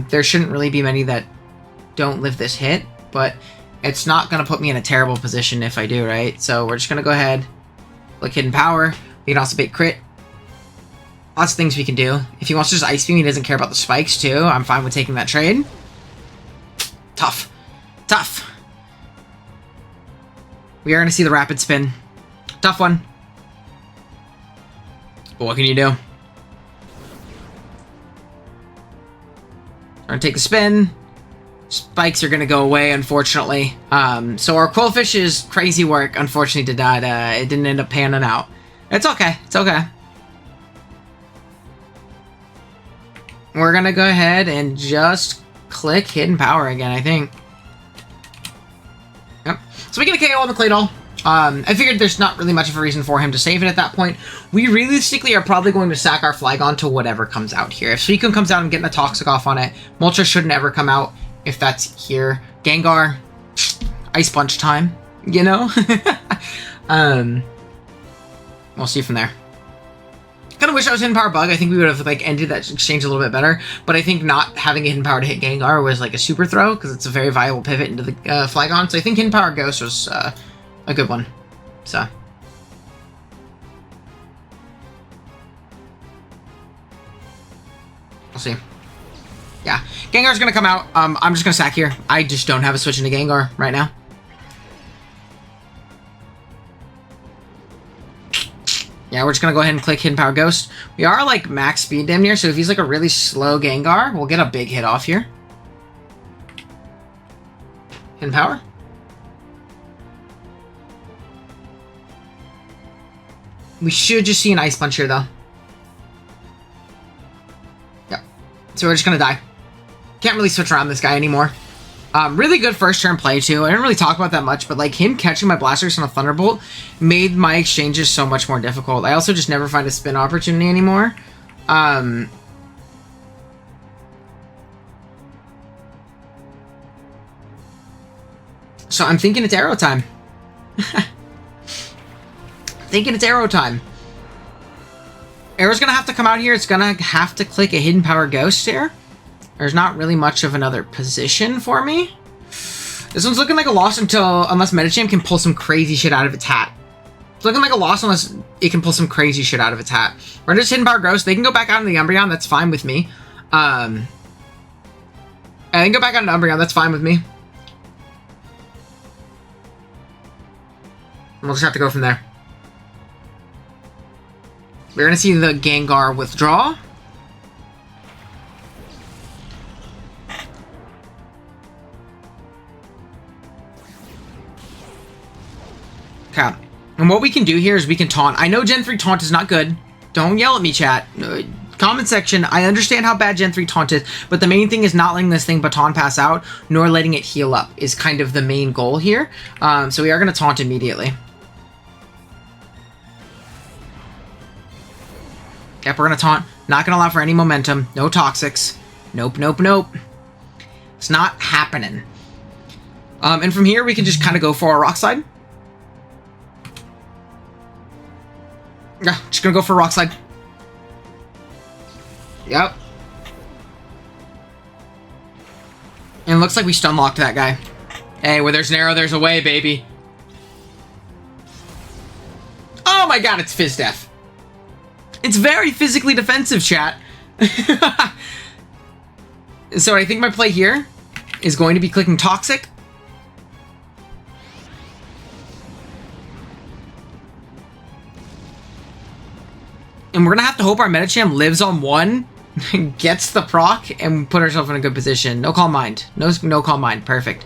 There shouldn't really be many that don't live this hit, but it's not going to put me in a terrible position if I do, right? So we're just going to go ahead, click Hidden Power. We can also bait crit. Lots of things we can do. If he wants to just Ice Beam, he doesn't care about the spikes too. I'm fine with taking that trade. Tough. Tough. We are going to see the Rapid Spin. Tough one. But what can you do? We're going to take the spin. Spikes are going to go away, unfortunately. So our Quillfish's crazy work, unfortunately, did not, it didn't end up panning out. It's okay. It's okay. We're going to go ahead and just click Hidden Power again, I think. Yep. So we get a KO on the Claydol. I figured there's not really much of a reason for him to save it at that point. We realistically are probably going to sack our Flygon to whatever comes out here. If Suicune comes out and getting a Toxic off on it, Moltres shouldn't ever come out if that's here. Gengar, Ice Punch time, you know? We'll see from there. Kind of wish I was hidden power bug. I think we would have like ended that exchange a little bit better. But I think not having a hidden power to hit Gengar was like a super throw because it's a very viable pivot into the Flygon. So I think hidden power Ghost was a good one. So. We'll see. Yeah, Gengar's gonna come out. I'm just gonna sack here. I just don't have a switch into Gengar right now. Yeah, we're just gonna go ahead and click Hidden Power Ghost. We are like max speed damn near, so if he's like a really slow Gengar, we'll get a big hit off here. Hidden Power. We should just see an Ice Punch here though. Yep. So we're just gonna die. Can't really switch around this guy anymore. Really good first turn play too. I didn't really talk about that much, but like him catching my Blastoise on a Thunderbolt made my exchanges so much more difficult. I also just never find a spin opportunity anymore. So I'm thinking it's arrow time. Thinking it's arrow time. Arrow's gonna have to come out here. It's gonna have to click a Hidden Power Ghost here. There's not really much of another position for me. This one's looking like a loss unless Medicham can pull some crazy shit out of its hat. It's looking like a loss unless it can pull some crazy shit out of its hat. We're just Hidden Power Ghost. They can go back out in the Umbreon. That's fine with me. And they can go back out in the Umbreon. That's fine with me. We'll just have to go from there. We're going to see the Gengar withdraw. Okay. And what we can do here is we can taunt. I know Gen 3 taunt is not good. Don't yell at me, chat. Comment section. I understand how bad Gen 3 taunt is, but the main thing is not letting this thing baton pass out, nor letting it heal up is kind of the main goal here. So we are going to taunt immediately. Yep, we're going to taunt. Not going to allow for any momentum. No toxics. Nope, nope, nope. It's not happening. And from here, we can just kind of go for our Rock Slide. Yeah, just going to go for a Rock Slide. Yep. And it looks like we stun locked that guy. Hey, where there's an arrow, there's a way, baby. Oh my god, it's Fizz Def. It's very physically defensive, chat. So I think my play here is going to be clicking Toxic. And we're going to have to hope our Medicham lives on one, gets the proc, and put ourselves in a good position. No Calm Mind. No Calm Mind. Perfect.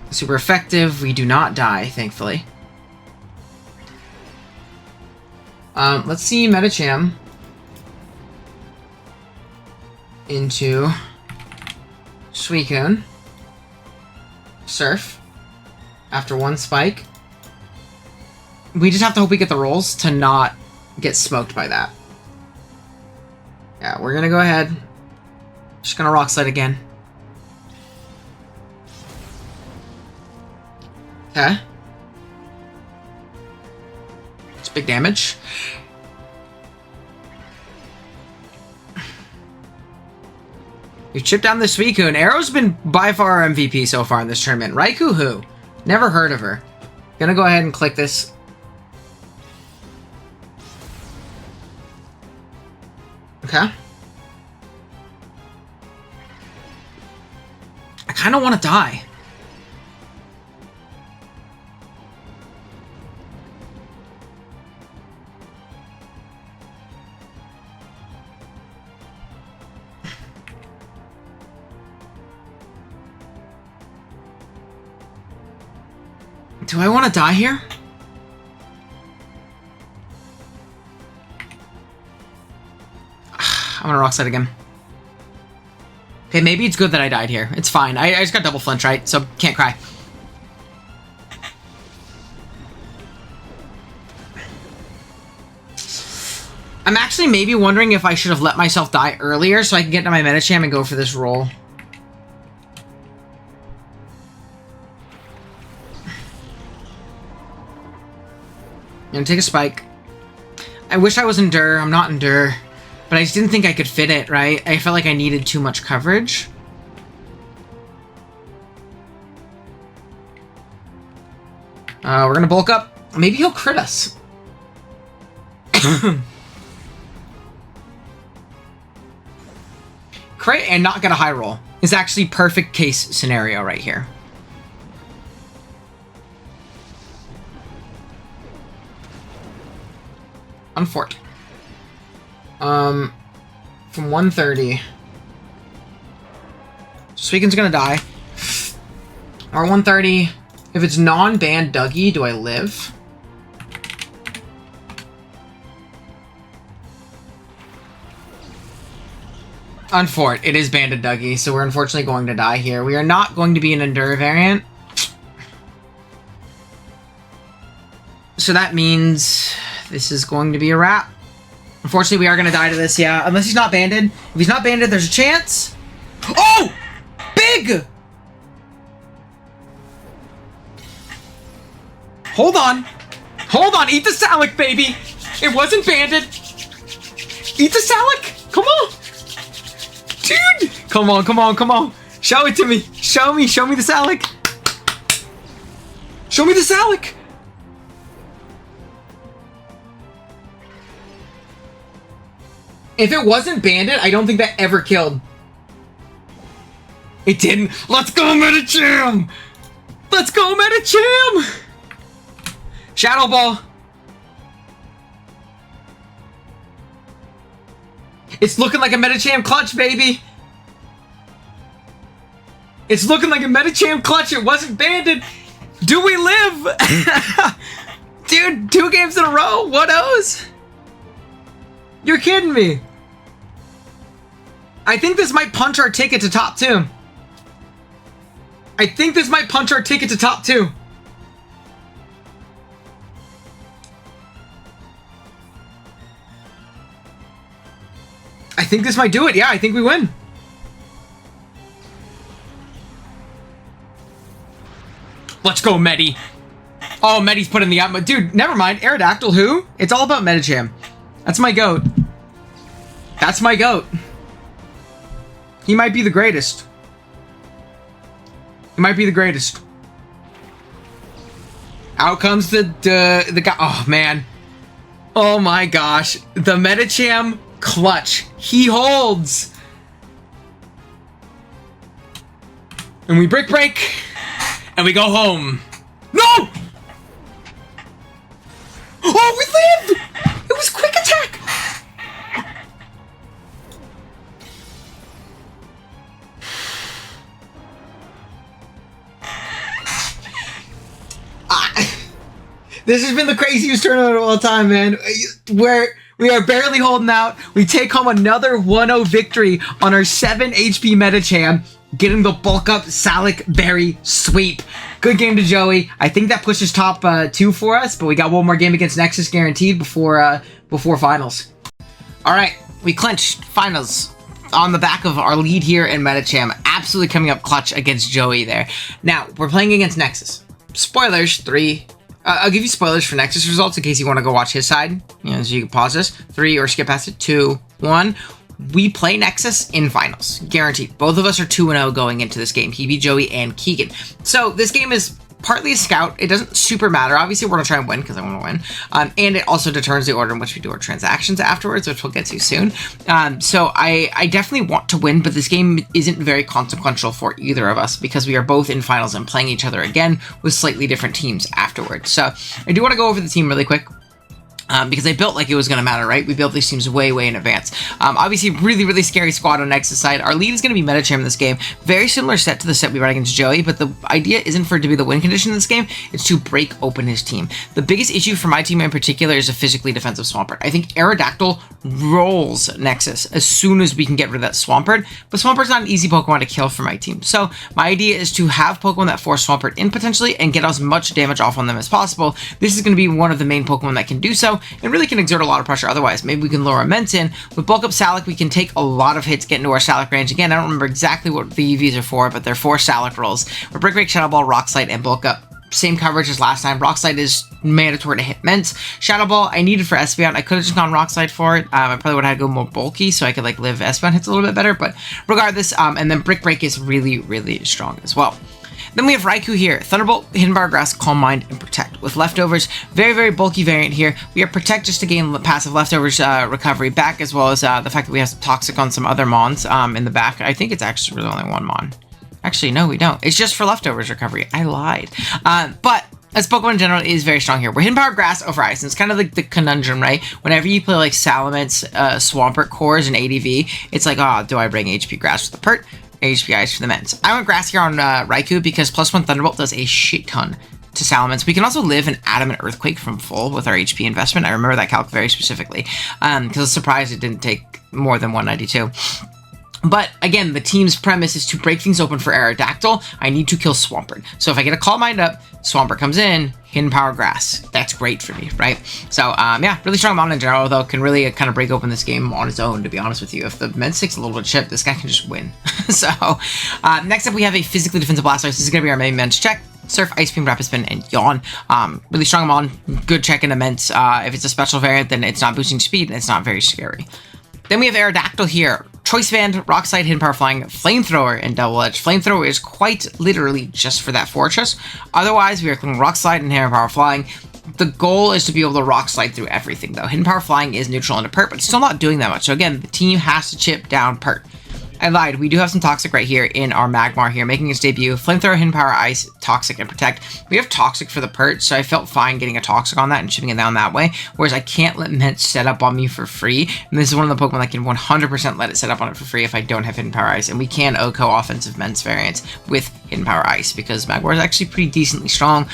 Super effective. We do not die, thankfully. Let's see Medicham into Suicune. Surf. After one spike. We just have to hope we get the rolls to not get smoked by that. Yeah, we're gonna go ahead. Just gonna Rock Slide again. Okay. It's big damage. We've chipped down the Suicune. Arrow's been by far our MVP so far in this tournament. Raikou who? Never heard of her. Gonna go ahead and click this. Okay. I kind of want to die. Do I want to die here? I'm gonna Rock Slide again. Okay, maybe it's good that I died here. It's fine. I just got double flinch, right? So can't cry. I'm actually maybe wondering if I should have let myself die earlier so I can get to my Medicham and go for this roll. I'm gonna take a spike. I wish I was Endure. I'm not Endure. But I just didn't think I could fit it, right? I felt like I needed too much coverage. We're gonna bulk up. Maybe he'll crit us. Crit and not get a high roll is actually perfect case scenario right here. Unfort. From 130. Suigen's gonna die. Or 130. If it's non-banned Dougie, do I live? Unfort. It is banded Dougie, so we're unfortunately going to die here. We are not going to be an Endure variant. So that means this is going to be a wrap. Unfortunately, we are going to die to this, yeah. Unless he's not banded. If he's not banded, there's a chance. Oh! Big! Hold on. Hold on. Eat the Salic, baby. It wasn't banded. Eat the Salic. Come on. Dude. Come on, come on, come on. Show it to me. Show me. Show me the Salic. Show me the Salic. If it wasn't banded, I don't think that ever killed. It didn't. Let's go, Medicham! Let's go, Medicham! Shadow Ball. It's looking like a Medicham clutch, baby. It's looking like a Medicham clutch. It wasn't banded. Do we live? Dude, 2 games in a row. What O's? You're kidding me. I think this might punch our ticket to top 2. I think this might punch our ticket to top 2. I think this might do it. Yeah, I think we win. Let's go, Medi. Oh, Medi's put in the atmo. Dude, never mind. Aerodactyl who? It's all about Medicham. That's my goat. That's my goat. He might be the greatest. He might be the greatest. Out comes the guy. Oh, man. Oh, my gosh. The Medicham clutch. He holds. And we break. And we go home. No! Oh, we lived! It was quick attack! This has been the craziest tournament of all time, man. We are barely holding out. We take home another 1-0 victory on our 7 HP Medicham, getting the bulk up Salic Berry sweep. Good game to Joey. I think that pushes top 2 for us, but we got one more game against Nexus guaranteed before finals. All right, we clinched finals on the back of our lead here in Medicham. Absolutely coming up clutch against Joey there. Now, we're playing against Nexus. Spoilers, 3. I'll give you spoilers for Nexus results in case you want to go watch his side. You know, so you can pause this. 3 or skip past it. 2, 1. We play Nexus in finals. Guaranteed. Both of us are 2-0 going into this game. He beat Joey and Keegan. So this game is partly a scout. It doesn't super matter. Obviously, we're going to try and win because I want to win. And it also determines the order in which we do our transactions afterwards, which we'll get to soon. So I definitely want to win, but this game isn't very consequential for either of us because we are both in finals and playing each other again with slightly different teams afterwards. So I do want to go over the team really quick. Because I built like it was going to matter, right? We built these teams way in advance. Obviously, really scary squad on Nexus side. Our lead is going to be Medicham in this game. Very similar set to the set we run against Joey, but the idea isn't for it to be the win condition in this game. It's to break open his team. The biggest issue for my team in particular is a physically defensive Swampert. I think Aerodactyl rolls Nexus as soon as we can get rid of that Swampert, but Swampert's not an easy Pokemon to kill for my team. So my idea is to have Pokemon that force Swampert in potentially and get as much damage off on them as possible. This is going to be one of the main Pokemon that can do so. And really can exert a lot of pressure otherwise. Maybe we can lure Immense in. With Bulk Up Salic, we can take a lot of hits, get into our Salic range. Again, I don't remember exactly what the EVs are for, but they're 4 Salic rolls. We're Break, Shadow Ball, Rock Slide, and Bulk Up. same coverage as last time. Rock Slide is mandatory to hit Ments. Shadow Ball, I needed for Espeon. I could have just gone Rock Slide for it. I probably would have had to go more bulky so I could like live Espeon hits a little bit better. But regardless, and then Brick Break is really, really strong as well. Then we have Raikou here. Thunderbolt, Hidden Power Grass, Calm Mind, and Protect. With Leftovers, very, very bulky variant here. We have Protect just to gain passive Leftovers recovery back, as well as the fact that we have Toxic on some other Mons in the back. I think it's actually really only one Mon. Actually, no, we don't. It's just for Leftovers recovery. I lied. But as Pokemon in general is very strong here. We're Hidden Power Grass over Ice, and it's kind of like the conundrum, right? Whenever you play like Salamence, Swampert cores, and ADV, it's like, oh, do I bring HP Grass for the Pert? HP Ice for the Ments. I went Grass here on Raikou because +1 Thunderbolt does a shit ton to Salamence. We can also live an Adamant Earthquake from full with our HP investment. I remember that calc very specifically because I was surprised it didn't take more than 192. But again, the team's premise is to break things open for Aerodactyl. I need to kill Swampert. So if I get a Calm Mind up, Swampert comes in, Hidden Power Grass. That's great for me, right? So yeah, really strong Mon in general, though, can really kind of break open this game on its own, to be honest with you. If the Ments takes a little bit of chip, this guy can just win. So next up, we have a physically defensive Blastoise. This is going to be our main Ments check. Surf, Ice Beam, Rapid Spin, and Yawn. Really strong Mon, good check in Ments. If it's a special variant, then it's not boosting speed, and it's not very scary. Then we have Aerodactyl here. Choice Band, Rock Slide, Hidden Power Flying, Flamethrower, and Double Edge. Flamethrower is quite literally just for that Fortress. Otherwise, we are clicking Rock Slide and Hidden Power Flying. The goal is to be able to Rock Slide through everything, though. Hidden Power Flying is neutral into Pert, but it's still not doing that much. So again, the team has to chip down Pert. I lied. We do have some Toxic right here in our Magmar here, making its debut. Flamethrower, Hidden Power, Ice, Toxic, and Protect. We have Toxic for the Pert, so I felt fine getting a Toxic on that and chipping it down that way, whereas I can't let Ments set up on me for free, and this is one of the Pokemon that can 100% let it set up on it for free if I don't have Hidden Power Ice, and we can OHKO offensive Ments variants with Hidden Power Ice, because Magmar is actually pretty decently strong,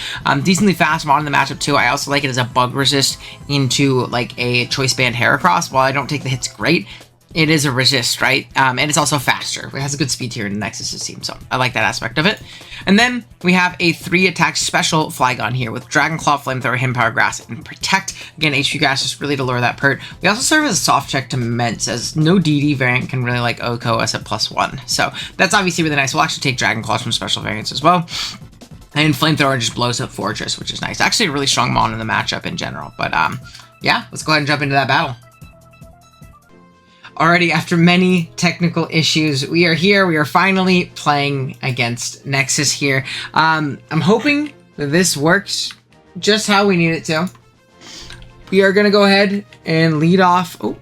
decently fast Mon in the matchup too. I also like it as a bug resist into like a Choice Band Heracross. While I don't take the hits great, it is a resist, right? And it's also faster. It has a good speed tier in the Nexus team, so I like that aspect of it. And then we have a 3-attack special Flygon here with Dragon Claw, Flamethrower, Hidden Power Grass, and Protect. Again, HP Grass just really to lure that Pert. We also serve as a soft check to Ments, as no DD variant can really like OHKO us at +1. So that's obviously really nice. We'll actually take Dragon Claws from special variants as well. And Flamethrower just blows up Fortress, which is nice. Actually a really strong Mon in the matchup in general. But yeah, let's go ahead and jump into that battle. Already, after many technical issues, we are here. We are finally playing against Nexus here. I'm hoping that this works just how we need it to. We are going to go ahead and lead off. Oh.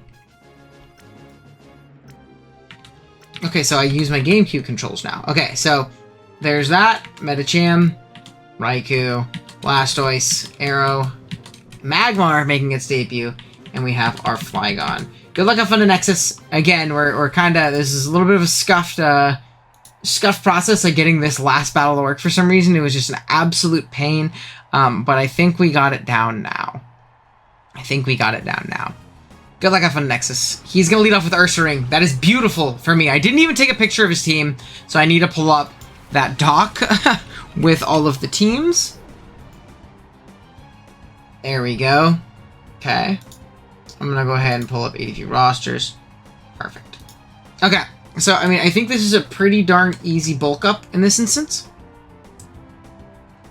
Okay, so I use my GameCube controls now. Okay, so there's that. Medicham, Raikou, Blastoise, Arrow, Magmar making its debut, and we have our Flygon. Good luck, have fun to Nexus. Again, we're kind of, this is a little bit of a scuffed process of getting this last battle to work for some reason. It was just an absolute pain, but I think we got it down now. Good luck, have fun to Nexus. He's going to lead off with Ursaring. That is beautiful for me. I didn't even take a picture of his team, so I need to pull up that doc with all of the teams. There we go. Okay. I'm going to go ahead and pull up ADG rosters. Perfect. Okay, so, I mean, I think this is a pretty darn easy bulk up in this instance.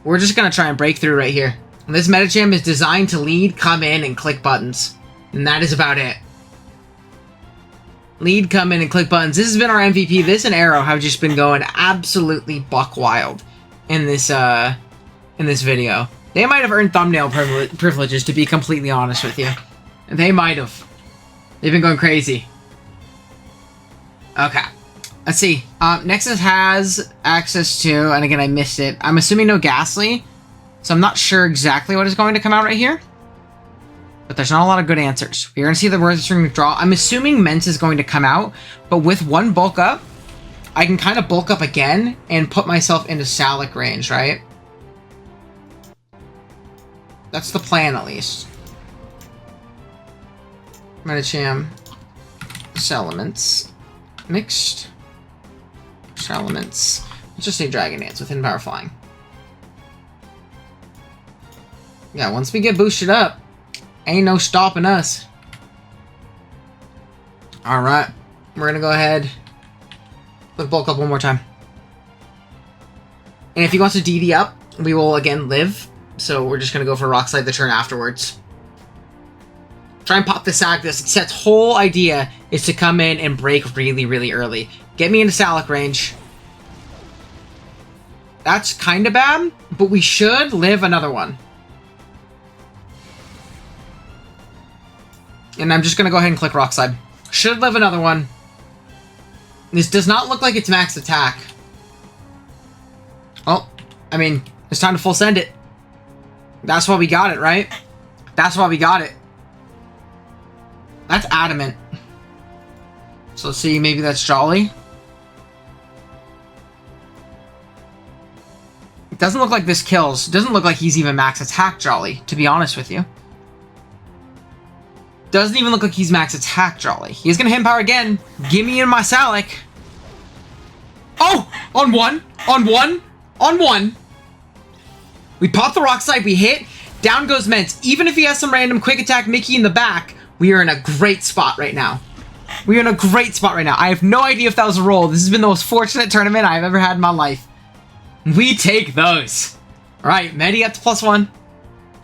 We're just going to try and break through right here. This Medicham is designed to lead, come in, and click buttons. And that is about it. Lead, come in, and click buttons. This has been our MVP. This and Arrow have just been going absolutely buck wild in this video. They might have earned thumbnail privileges, to be completely honest with you. They might have. They've been going crazy. Okay. Let's see. Nexus has access to, and again, I missed it. I'm assuming no Ghastly, so I'm not sure exactly what is going to come out right here. But there's not a lot of good answers. We're going to see the Ursaring draw. I'm assuming Ments is going to come out, but with one bulk up, I can kind of bulk up again and put myself into Salic range, right? That's the plan, at least. Medicham, Salamence, mixed, Salamence. Let's just say Dragon Dance with Hidden Power Flying. Yeah, once we get boosted up, ain't no stopping us. Alright, we're gonna go ahead with bulk up one more time. And if he wants to DD up, we will again live. So we're just going to go for Rock Slide the turn afterwards. Try and pop the Sag. This set's whole idea is to come in and break really, really early. Get me into Salic range. That's kind of bad, but we should live another one. And I'm just going to go ahead and click Rock Slide. Should live another one. This does not look like it's max attack. Oh, I mean, it's time to full send it. That's why we got it, right? That's why we got it. That's adamant. So let's see, maybe that's Jolly. It doesn't look like this kills. It doesn't look like he's even max attack Jolly, to be honest with you. Doesn't even look like he's max attack Jolly. He's gonna hit power again. Give me in my Salic. Oh! On one! On one! On one! We pop the Rock Slide, we hit. Down goes Mence. Even if he has some random quick attack Mickey in the back, we are in a great spot right now. We are in a great spot right now. I have no idea if that was a roll. This has been the most fortunate tournament I've ever had in my life. We take those. Alright, Medi up to +1.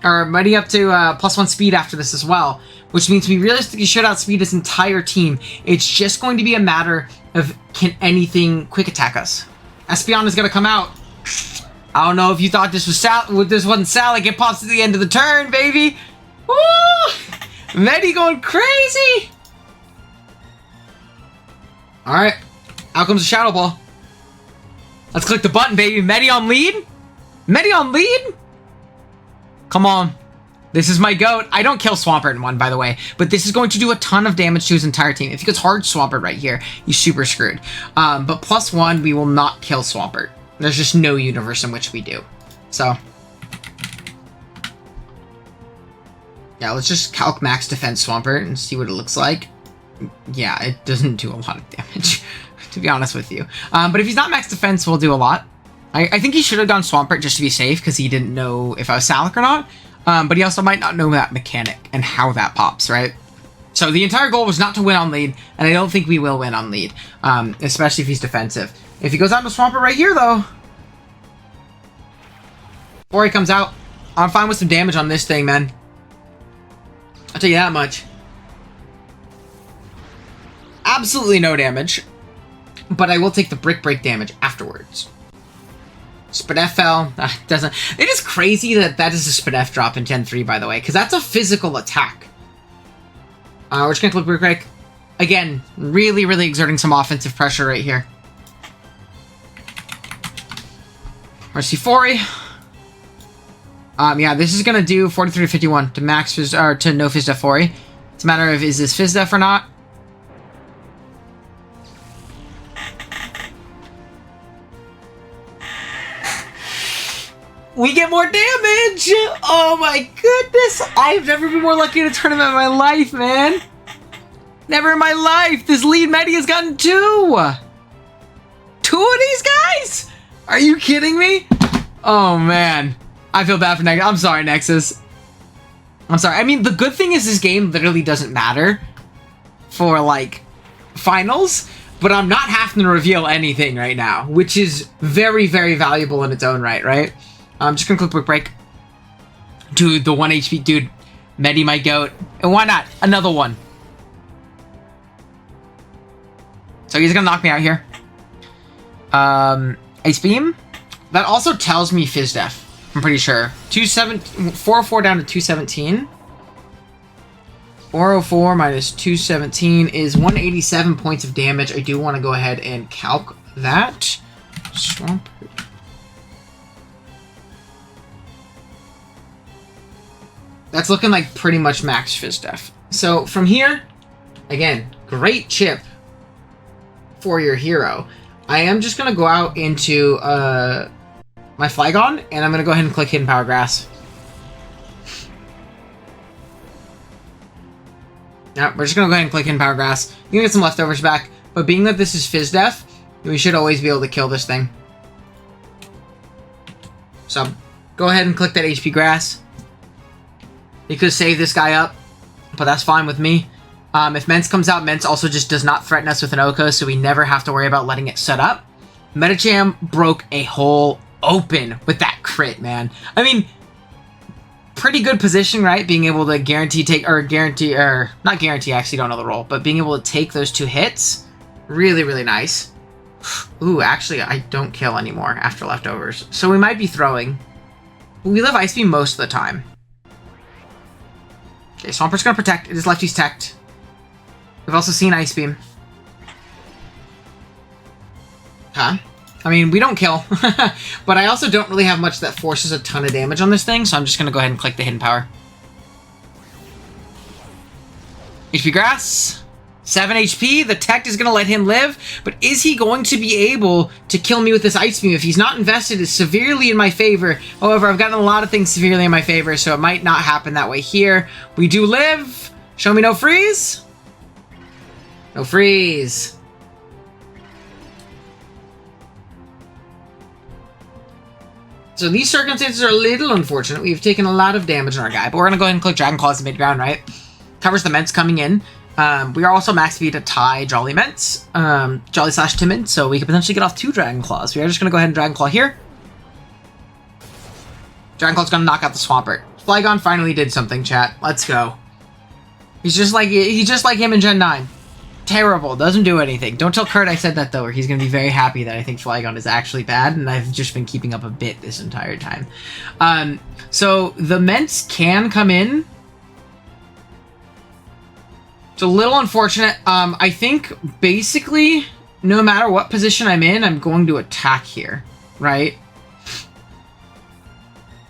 Or Medi up to +1 speed after this as well. Which means we realistically should outspeed this entire team. It's just going to be a matter of can anything quick attack us. Espeon is going to come out. I don't know if you thought this was this wasn't Salic. It pops at the end of the turn, baby. Woo! Medi going crazy. Alright. Out comes the Shadow Ball. Let's click the button, baby. Medi on lead? Medi on lead? Come on. This is my goat. I don't kill Swampert in one, by the way, but this is going to do a ton of damage to his entire team. If he gets hard Swampert right here, he's super screwed. But +1, we will not kill Swampert. There's just no universe in which we do. So, yeah, let's just calc max defense Swampert and see what it looks like. Yeah, it doesn't do a lot of damage, to be honest with you. But if he's not max defense, we'll do a lot. I think he should have gone Swampert just to be safe, because he didn't know if I was Salic or not. But he also might not know that mechanic and how that pops, right? So the entire goal was not to win on lead, and I don't think we will win on lead, especially if he's defensive. If he goes out to Swampert right here, though, or he comes out, I'm fine with some damage on this thing, man. I'll tell you that much. Absolutely no damage, but I will take the brick break damage afterwards. Spadef fell. Doesn't. It is crazy that that is a Spadef drop in 10-3, by the way, because that's a physical attack. We're just going to click Brick Break. Again, really, really exerting some offensive pressure right here. Mercy Fori. Yeah, this is going to do 43 to 51 to max Fizz, or to no Fizdef Fori. It's a matter of is this Fizdef or not. We get more damage! Oh my goodness! I've never been more lucky in a tournament in my life, man! Never in my life! This lead Medi has gotten 2! 2 of these guys?! Are you kidding me? Oh man. I feel bad for Nexus. I'm sorry, Nexus. I'm sorry. I mean, the good thing is this game literally doesn't matter for, like, finals, but I'm not having to reveal anything right now, which is very, very valuable in its own right? I'm just gonna click Quick Break. Dude, the 1 HP, dude. Medi my goat. And why not? Another one. So he's gonna knock me out here. Ice Beam. That also tells me Fizdef, I'm pretty sure. 404 down to 217. 404 minus 217 is 187 points of damage. I do want to go ahead and calc that. Swamp. That's looking like pretty much max Fizdef. So from here, again, great chip for your hero. I am just going to go out into my Flygon, and I'm going to go ahead and click Hidden Power Grass. Yeah, we're just going to go ahead and click Hidden Power Grass. You can get some leftovers back, but being that this is Fizdef, we should always be able to kill this thing. So, go ahead and click that HP Grass. You could save this guy up, but that's fine with me. If Mence comes out, Mence also just does not threaten us with an Oko, so we never have to worry about letting it set up. Metacham broke a whole open with that crit, man. I mean, pretty good position, right? Being able to not guarantee, I actually don't know the role, but being able to take those 2 hits, really, really nice. Ooh, actually, I don't kill anymore after leftovers. So we might be throwing. We live Ice Beam most of the time. Okay, Swamper's gonna protect. It is lefty's teched. We've also seen Ice Beam. Huh? I mean, we don't kill, but I also don't really have much that forces a ton of damage on this thing, so I'm just gonna go ahead and click the Hidden Power. HP Grass, 7 HP, the tech is gonna let him live, but is he going to be able to kill me with this Ice Beam? If he's not invested, it's severely in my favor. However, I've gotten a lot of things severely in my favor, so it might not happen that way here. We do live. Show me no freeze. No freeze. So these circumstances are a little unfortunate. We've taken a lot of damage on our guy, but we're going to go ahead and click Dragon Claws in mid-ground, right? Covers the Ments coming in. We are also max speed to tie Jolly Ments, Jolly/Timid, so we could potentially get off 2 Dragon Claws. We are just going to go ahead and Dragon Claw here. Dragon Claw's going to knock out the Swampert. Flygon finally did something, chat. Let's go. He's just like him in Gen 9. Terrible. Doesn't do anything. Don't tell Kurt I said that, though, or he's going to be very happy that I think Flygon is actually bad, and I've just been keeping up a bit this entire time. So the Ments can come in. It's a little unfortunate. I think, basically, no matter what position I'm in, I'm going to attack here, right?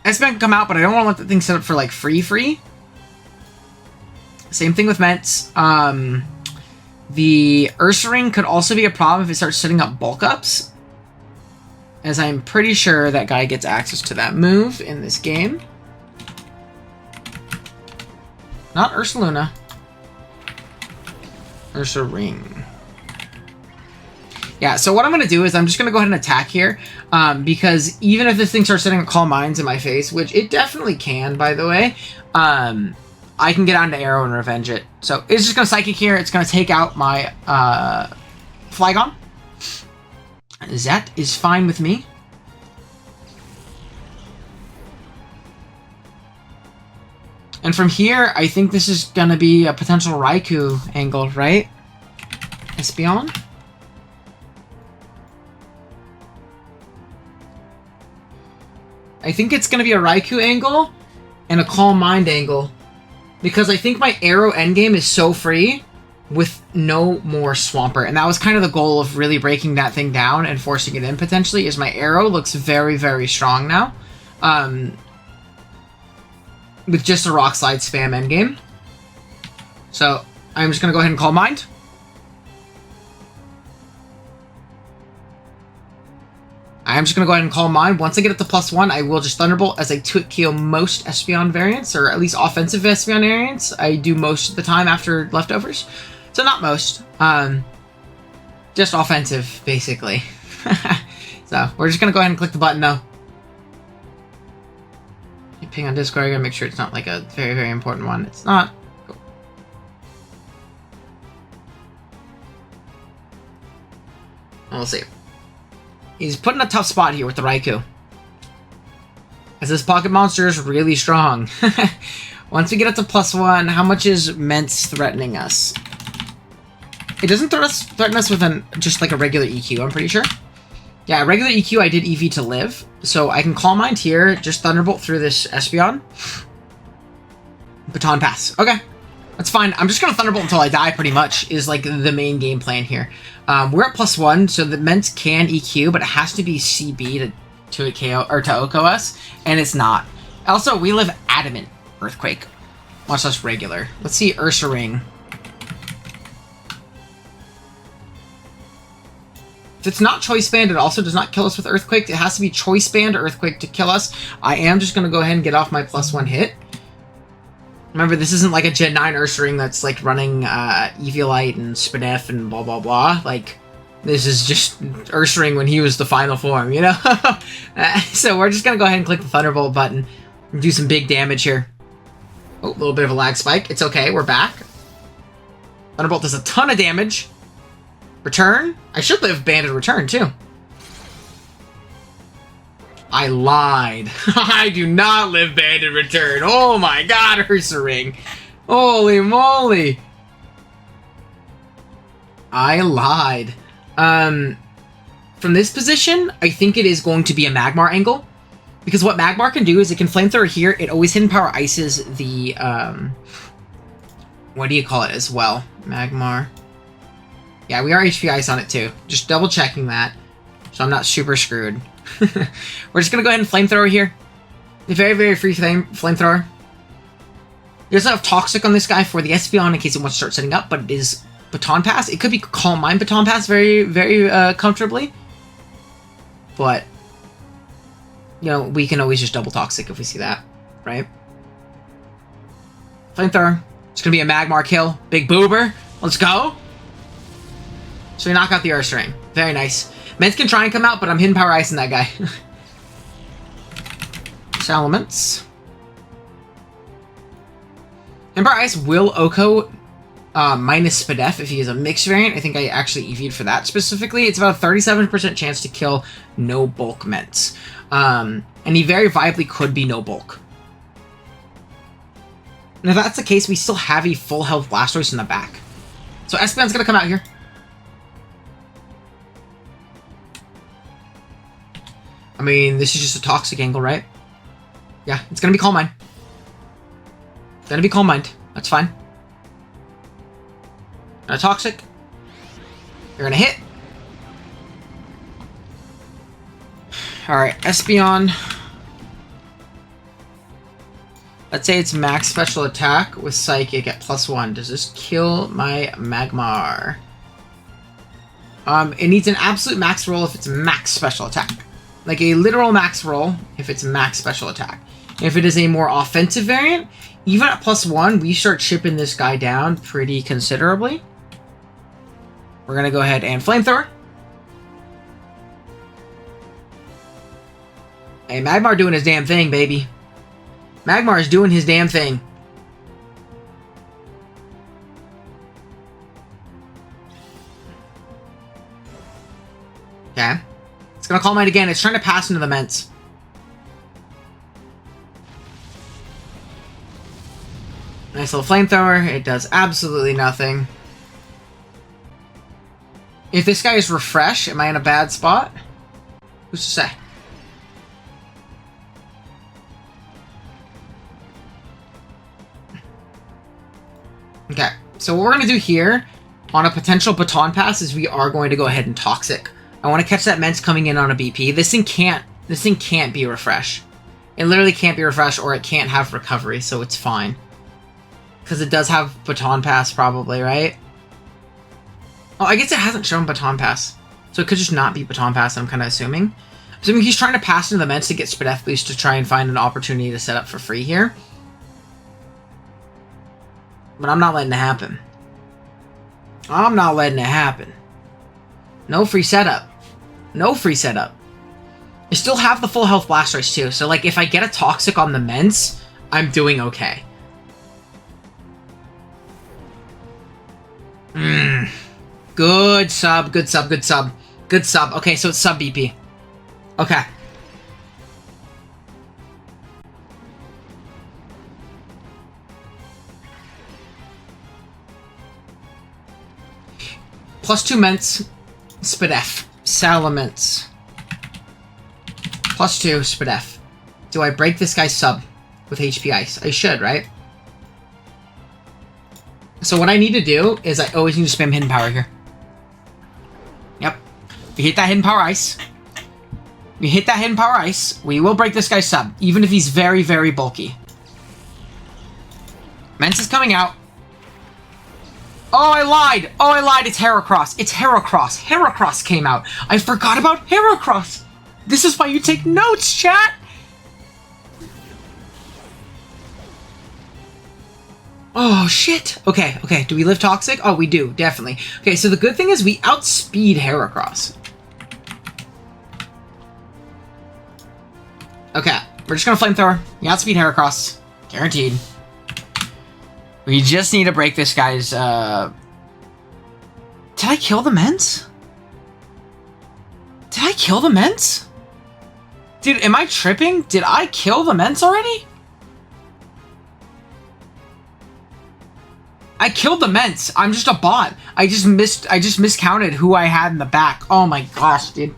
S-Man can come out, but I don't want to let the thing set up for, like, free. Same thing with Ments. The Ursaring could also be a problem if it starts setting up bulk ups, as I'm pretty sure that guy gets access to that move in this game. Not Ursaluna. Ursaring. Yeah, so what I'm going to do is I'm just going to go ahead and attack here, because even if this thing starts setting up Calm Minds in my face, which it definitely can, by the way, I can get onto Arrow and revenge it. So it's just going to Psychic here. It's going to take out my Flygon. That is fine with me. And from here, I think this is going to be a potential Raikou angle, right? Espeon? I think it's going to be a Raikou angle and a Calm Mind angle. Because I think my Arrow endgame is so free with no more Swampert. And that was kind of the goal of really breaking that thing down and forcing it in potentially, is my Arrow looks very, very strong now. With just a Rock Slide spam endgame. So I'm just going to go ahead and Calm Mind. I'm just going to go ahead and Calm Mind. Once I get up to +1, I will just Thunderbolt as I KO most Espeon variants, or at least offensive Espeon variants. I do most of the time after leftovers. So not most. Just offensive, basically. So we're just going to go ahead and click the button, though. Ping on Discord. I gotta make sure it's not like a very, very important one. It's not. Cool. We'll see. He's put in a tough spot here with the Raikou, as this pocket monster is really strong. Once we get up to +1, how much is Ments threatening us? It doesn't threaten us with just like a regular EQ, I'm pretty sure. Yeah, regular EQ I did EV to live, so I can Calm Mind here, just Thunderbolt through this Espeon. Baton Pass. Okay, that's fine. I'm just going to Thunderbolt until I die, pretty much, is like the main game plan here. We're at +1, so the Ments can EQ, but it has to be CB to KO, or to OHKO us, and it's not. Also, we live Adamant Earthquake, much less regular. Let's see Ursaring. If it's not Choice Band, it also does not kill us with Earthquake. It has to be Choice Band or Earthquake to kill us. I am just going to go ahead and get off my +1 hit. Remember, this isn't like a Gen 9 Ursaring that's like running Eviolite and Spadef and blah, blah, blah. Like, this is just Ursaring when he was the final form, you know? So we're just going to go ahead and click the Thunderbolt button and do some big damage here. Oh, a little bit of a lag spike. It's okay. We're back. Thunderbolt does a ton of damage. Return. I should live Banded Return, too. I lied. I do not live Banded Return. Oh my god, Ursa Ring. Holy moly. I lied. From this position, I think it is going to be a Magmar angle. Because what Magmar can do is it can Flamethrower here. It always Hidden Power Ices the, what do you call it as well? Magmar. Yeah, we are HP Ice on it too. Just double checking that. So I'm not super screwed. We're just going to go ahead and Flamethrower here. A very, very free Flamethrower. He doesn't have Toxic on this guy for the Espeon in case it wants to start setting up, but it is Baton Pass. It could be Calm Mind Baton Pass very, very comfortably. But, you know, we can always just double Toxic if we see that, right? Flamethrower. It's going to be a Magmar kill. Big Boober. Let's go. So we knock out the Ursa Ring. Very nice. Ments can try and come out, but I'm Hidden Power Ice in that guy. Salamence. Hidden Power Ice will Oko minus Spadef if he is a mixed variant. I think I actually EV'd for that specifically. It's about a 37% chance to kill no bulk Ments. And he very viably could be no bulk. And if that's the case, we still have a full health Blastoise in the back. So Espeon's gonna come out here. I mean, this is just a Toxic angle, right? Yeah, it's gonna be Calm Mind. It's gonna be Calm Mind. That's fine. Not a Toxic. You're gonna hit. Alright, Espeon. Let's say it's max special attack with Psychic at +1. Does this kill my Magmar? It needs an absolute max roll if it's max special attack. Like a literal max roll if it's max special attack. If it is a more offensive variant, even at +1, we start chipping this guy down pretty considerably. We're going to go ahead and Flamethrower. Hey, Magmar doing his damn thing, baby. Magmar is doing his damn thing. Okay. It's going to Calm Mind again. It's trying to pass into the Ments. Nice little Flamethrower. It does absolutely nothing. If this guy is Refresh, am I in a bad spot? Who's to say? Okay, so what we're going to do here on a potential Baton Pass is we are going to go ahead and Toxic. I want to catch that Ments coming in on a BP. This thing can't be Refresh. It literally can't be Refresh, or it can't have Recovery, so it's fine. Because it does have Baton Pass probably, right? Oh, I guess it hasn't shown Baton Pass. So it could just not be Baton Pass, I'm kind of assuming. I'm assuming he's trying to pass into the Ments to get Spadef Boost to try and find an opportunity to set up for free here. But I'm not letting it happen. I'm not letting it happen. No free setup. No free setup. I still have the full health Blastoise too, so like if I get a Toxic on the Ments, I'm doing okay. Good sub, good sub, good sub. Good sub. Okay, so it's sub BP. Okay. +2 Ments, Spadef, Salamence. +2 Spadef. Do I break this guy's sub with HP Ice? I should, right? So what I need to do is I always need to spam Hidden Power here. Yep. We hit that Hidden Power Ice. We hit that Hidden Power Ice. We will break this guy's sub, even if he's very, very bulky. Ments is coming out. Oh, I lied! Oh, I lied! It's Heracross! It's Heracross! Heracross came out! I forgot about Heracross! This is why you take notes, chat! Oh, shit! Okay, okay, do we live Toxic? Oh, we do, definitely. Okay, so the good thing is we outspeed Heracross. Okay, we're just gonna Flamethrower. We outspeed Heracross. Guaranteed. We just need to break this guy's, Did I kill the Ments? Did I kill the Ments? Dude, am I tripping? Did I kill the Ments already? I killed the Ments. I'm just a bot. I just miscounted who I had in the back. Oh my gosh, dude.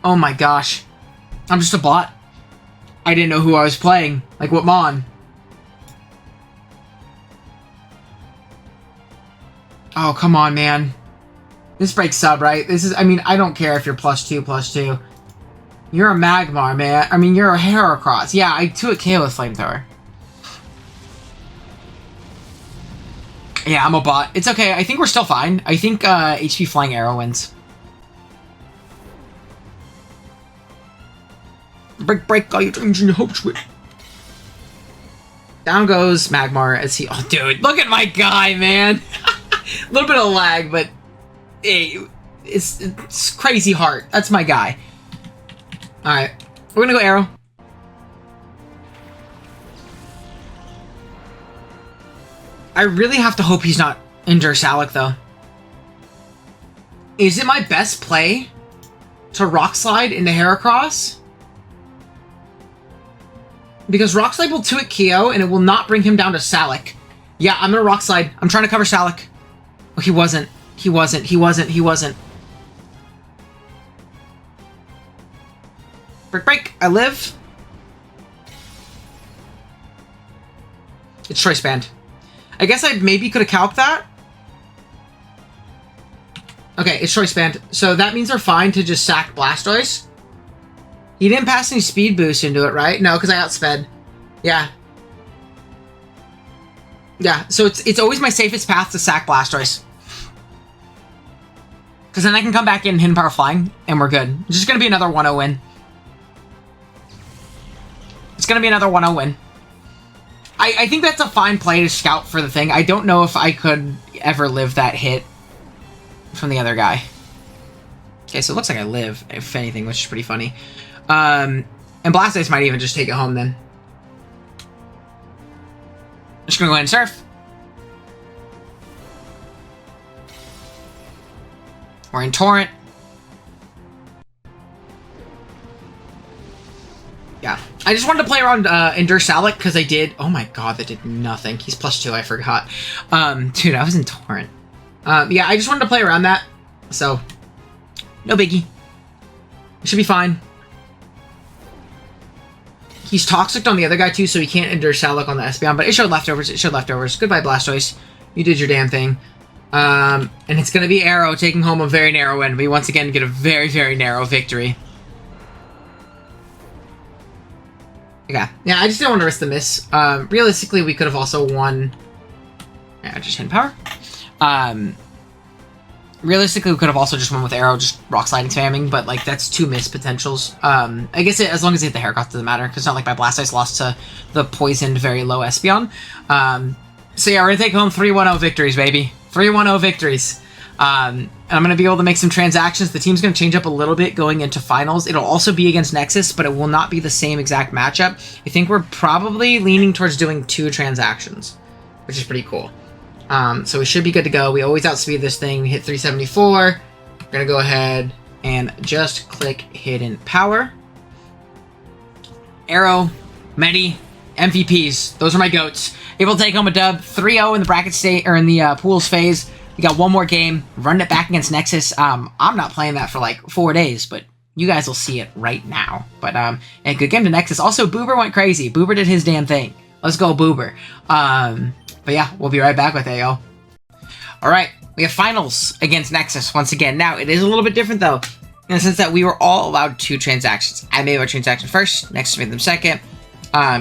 Oh my gosh. I'm just a bot. I didn't know who I was playing. Like, what Mon? Oh, come on, man. This breaks sub, right? This is, I mean, I don't care if you're +2/+2. You're a Magmar, man. I mean, you're a Heracross. Yeah, I 2 at KO with Flamethrower. Yeah, I'm a bot. It's okay. I think we're still fine. I think HP Flying Arrow wins. Break all your dreams and your hopes with. Down goes Magmar as he... Oh, dude, look at my guy, man. A little bit of lag, but hey, it's crazy heart. That's my guy. All right, we're gonna go Arrow. I really have to hope he's not Endure Salic, though. Is it my best play to Rock Slide into Heracross? Because Rock Slide will 2 at KO, and it will not bring him down to Salic. Yeah, I'm gonna Rock Slide. I'm trying to cover Salic. Oh, he wasn't. He wasn't. He wasn't. He wasn't. Break. I live. It's Choice Band. I guess I maybe could have calced that. Okay, it's Choice Band. So that means we're fine to just sack Blastoise. He didn't pass any speed boost into it, right? No, because I outsped. Yeah. Yeah, so it's always my safest path to sack Blastoise. Because then I can come back in Hidden Power Flying, and we're good. It's just going to be another 1-0 win. It's going to be another 1-0 win. I think that's a fine play to scout for the thing. I don't know if I could ever live that hit from the other guy. Okay, so it looks like I live, if anything, which is pretty funny. And Blastoise might even just take it home then. Just gonna go ahead and surf. We're in Torrent. Yeah. I just wanted to play around Endure Salic because I did... Oh my god, that did nothing. He's +2, I forgot. Dude, I was in Torrent. Yeah, I just wanted to play around that. So, no biggie. It should be fine. He's Toxic on the other guy too, so he can't Endure Salic on the Espeon, but it showed leftovers. It showed leftovers. Goodbye, Blastoise. You did your damn thing. And it's going to be Arrow taking home a very narrow win. We once again get a very, very narrow victory. Yeah, I just didn't want to risk the miss. Realistically, we could have also won... Yeah, just Hidden Power. Realistically, we could have also just won with Arrow, just Rock Slide and spamming, but, like, that's 2 miss potentials. I guess as long as they hit the Heracross, it doesn't matter, because it's not like my Blastoise lost to the poisoned, very low Espeon. So yeah, we're going to take home 3-1-0 victories, baby. 3-1-0 victories. And I'm going to be able to make some transactions. The team's going to change up a little bit going into finals. It'll also be against Nexus, but it will not be the same exact matchup. I think we're probably leaning towards doing 2 transactions, which is pretty cool. So we should be good to go. We always outspeed this thing, hit 374. We're going to go ahead and just click Hidden Power. Arrow, Medi, MVPs. Those are my goats. Able to take home a dub. 3-0 in the bracket state, or in the pools phase. We got one more game. Run it back against Nexus. I'm not playing that for like 4 days, but you guys will see it right now. But and good game to Nexus. Also, Boober went crazy. Boober did his damn thing. Let's go, Boober. But yeah, we'll be right back with AO. Alright, we have finals against Nexus once again. Now, it is a little bit different though, in the sense that we were all allowed 2 transactions. I made my transaction first, Nexus made them second,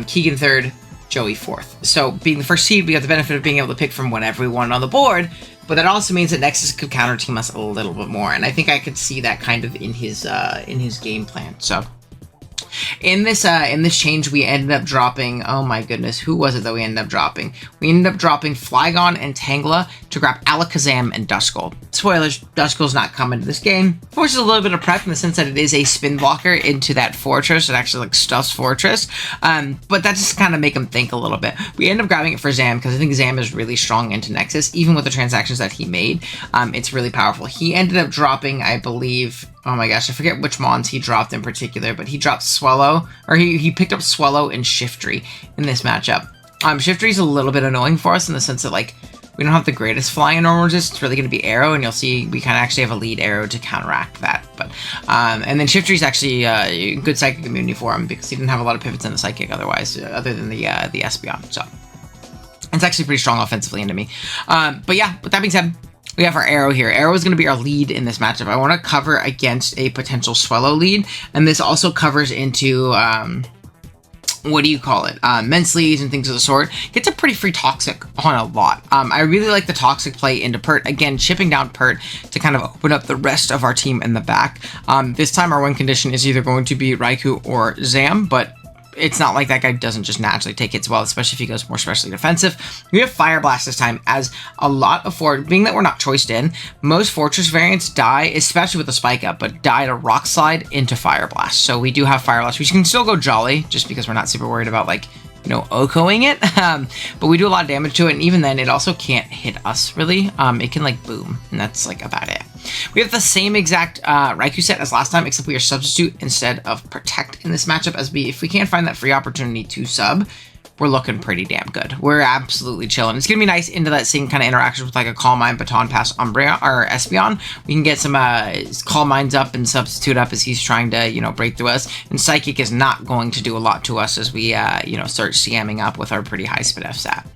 Keegan third, Joey fourth. So, being the first seed, we got the benefit of being able to pick from whatever we wanted on the board, but that also means that Nexus could counter team us a little bit more, and I think I could see that kind of in his game plan. So, in this change, we ended up dropping, oh my goodness, who was it that we ended up dropping? We ended up dropping Flygon and Tangela to grab Alakazam and Duskull. Spoilers, Duskull's not coming to this game. Forces a little bit of prep in the sense that it is a spin blocker into that Fortress. It actually like stuffs Fortress. But that just kind of make him think a little bit. We ended up grabbing it for Zam because I think Zam is really strong into Nexus, even with the transactions that he made. It's really powerful. He ended up dropping, I believe, Oh my gosh, I forget which mons he dropped in particular, but he dropped Swallow, or he picked up Swallow and Shiftry in this matchup. Shiftry's a little bit annoying for us in the sense that, like, we don't have the greatest flying in normal resist. It's really going to be Arrow, and you'll see we kind of actually have a lead Arrow to counteract that. But and then Shiftry's actually a good Psychic immunity for him because he didn't have a lot of pivots in the Psychic otherwise, other than the Espeon. So it's actually pretty strong offensively into me. But yeah, with that being said, we have our Arrow here. Arrow is going to be our lead in this matchup. I want to cover against a potential Swallow lead, and this also covers into what do you call it? Mence leads and things of the sort. Gets a pretty free Toxic on a lot. I really like the Toxic play into Pert. Again, chipping down Pert to kind of open up the rest of our team in the back. This time our win condition is either going to be Raikou or Zam, but it's not like that guy doesn't just naturally take hits well, especially if he goes more specially defensive. We have Fire Blast this time, as a lot of being that we're not choiced in, most Fortress variants die, especially with the Spike Up, but die to Rock Slide into Fire Blast. So we do have Fire Blast. We can still go Jolly, just because we're not super worried about, like, you know, OHKOing it. But we do a lot of damage to it, and even then, it also can't hit us, really. It can, like, boom, and that's, like, about it. We have the same exact Raikou set as last time, except we are Substitute instead of Protect in this matchup, as if we can't find that free opportunity to sub, we're looking pretty damn good. We're absolutely chilling. It's going to be nice into that same kind of interaction with like a Calm Mind, Baton Pass, Umbreon, or Espeon. We can get some Calm Minds up and Substitute up as he's trying to, you know, break through us. And Psychic is not going to do a lot to us as we, you know, start scamming up with our pretty high speed FSAT.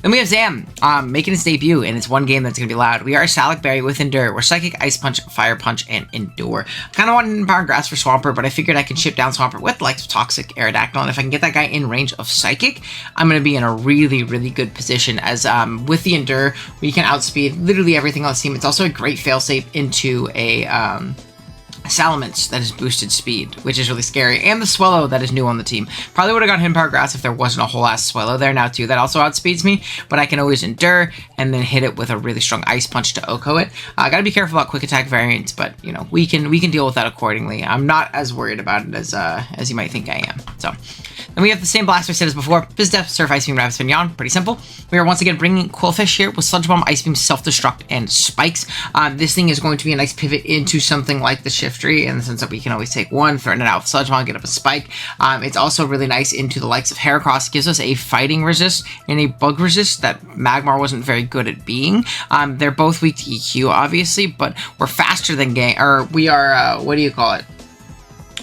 Then we have Zam making his debut, and it's one game that's going to be loud. We are Salac Berry with Endure. We're Psychic, Ice Punch, Fire Punch, and Endure. I kind of wanted Empower Grass for Swampert, but I figured I could chip down Swampert with like Toxic, Aerodactyl, and if I can get that guy in range of Psychic, I'm going to be in a really, really good position, as with the Endure, we can outspeed literally everything on the team. It's also a great failsafe into a Salamence that is boosted speed, which is really scary, and the Swallow that is new on the team. Probably would have gotten Power Grass if there wasn't a whole ass Swallow there now too. That also outspeeds me, but I can always Endure and then hit it with a really strong Ice Punch to OHKO it. I gotta be careful about quick attack variants, but you know, we can deal with that accordingly. I'm not as worried about it as you might think I am. So then we have the same Blastoise set as before. Bizdeath, Surf, Ice Beam, Rapid Spin, Yawn. Pretty simple. We are once again bringing Quillfish here with Sludge Bomb, Ice Beam, Self-Destruct, and Spikes. This thing is going to be a nice pivot into something like the Shiftry, in the sense that we can always take one, threaten it out with Sludge Bomb, get up a Spike. It's also really nice into the likes of Heracross. Gives us a fighting resist and a bug resist that Magmar wasn't very good at being. They're both weak to EQ, obviously, but we're faster than we are, what do you call it?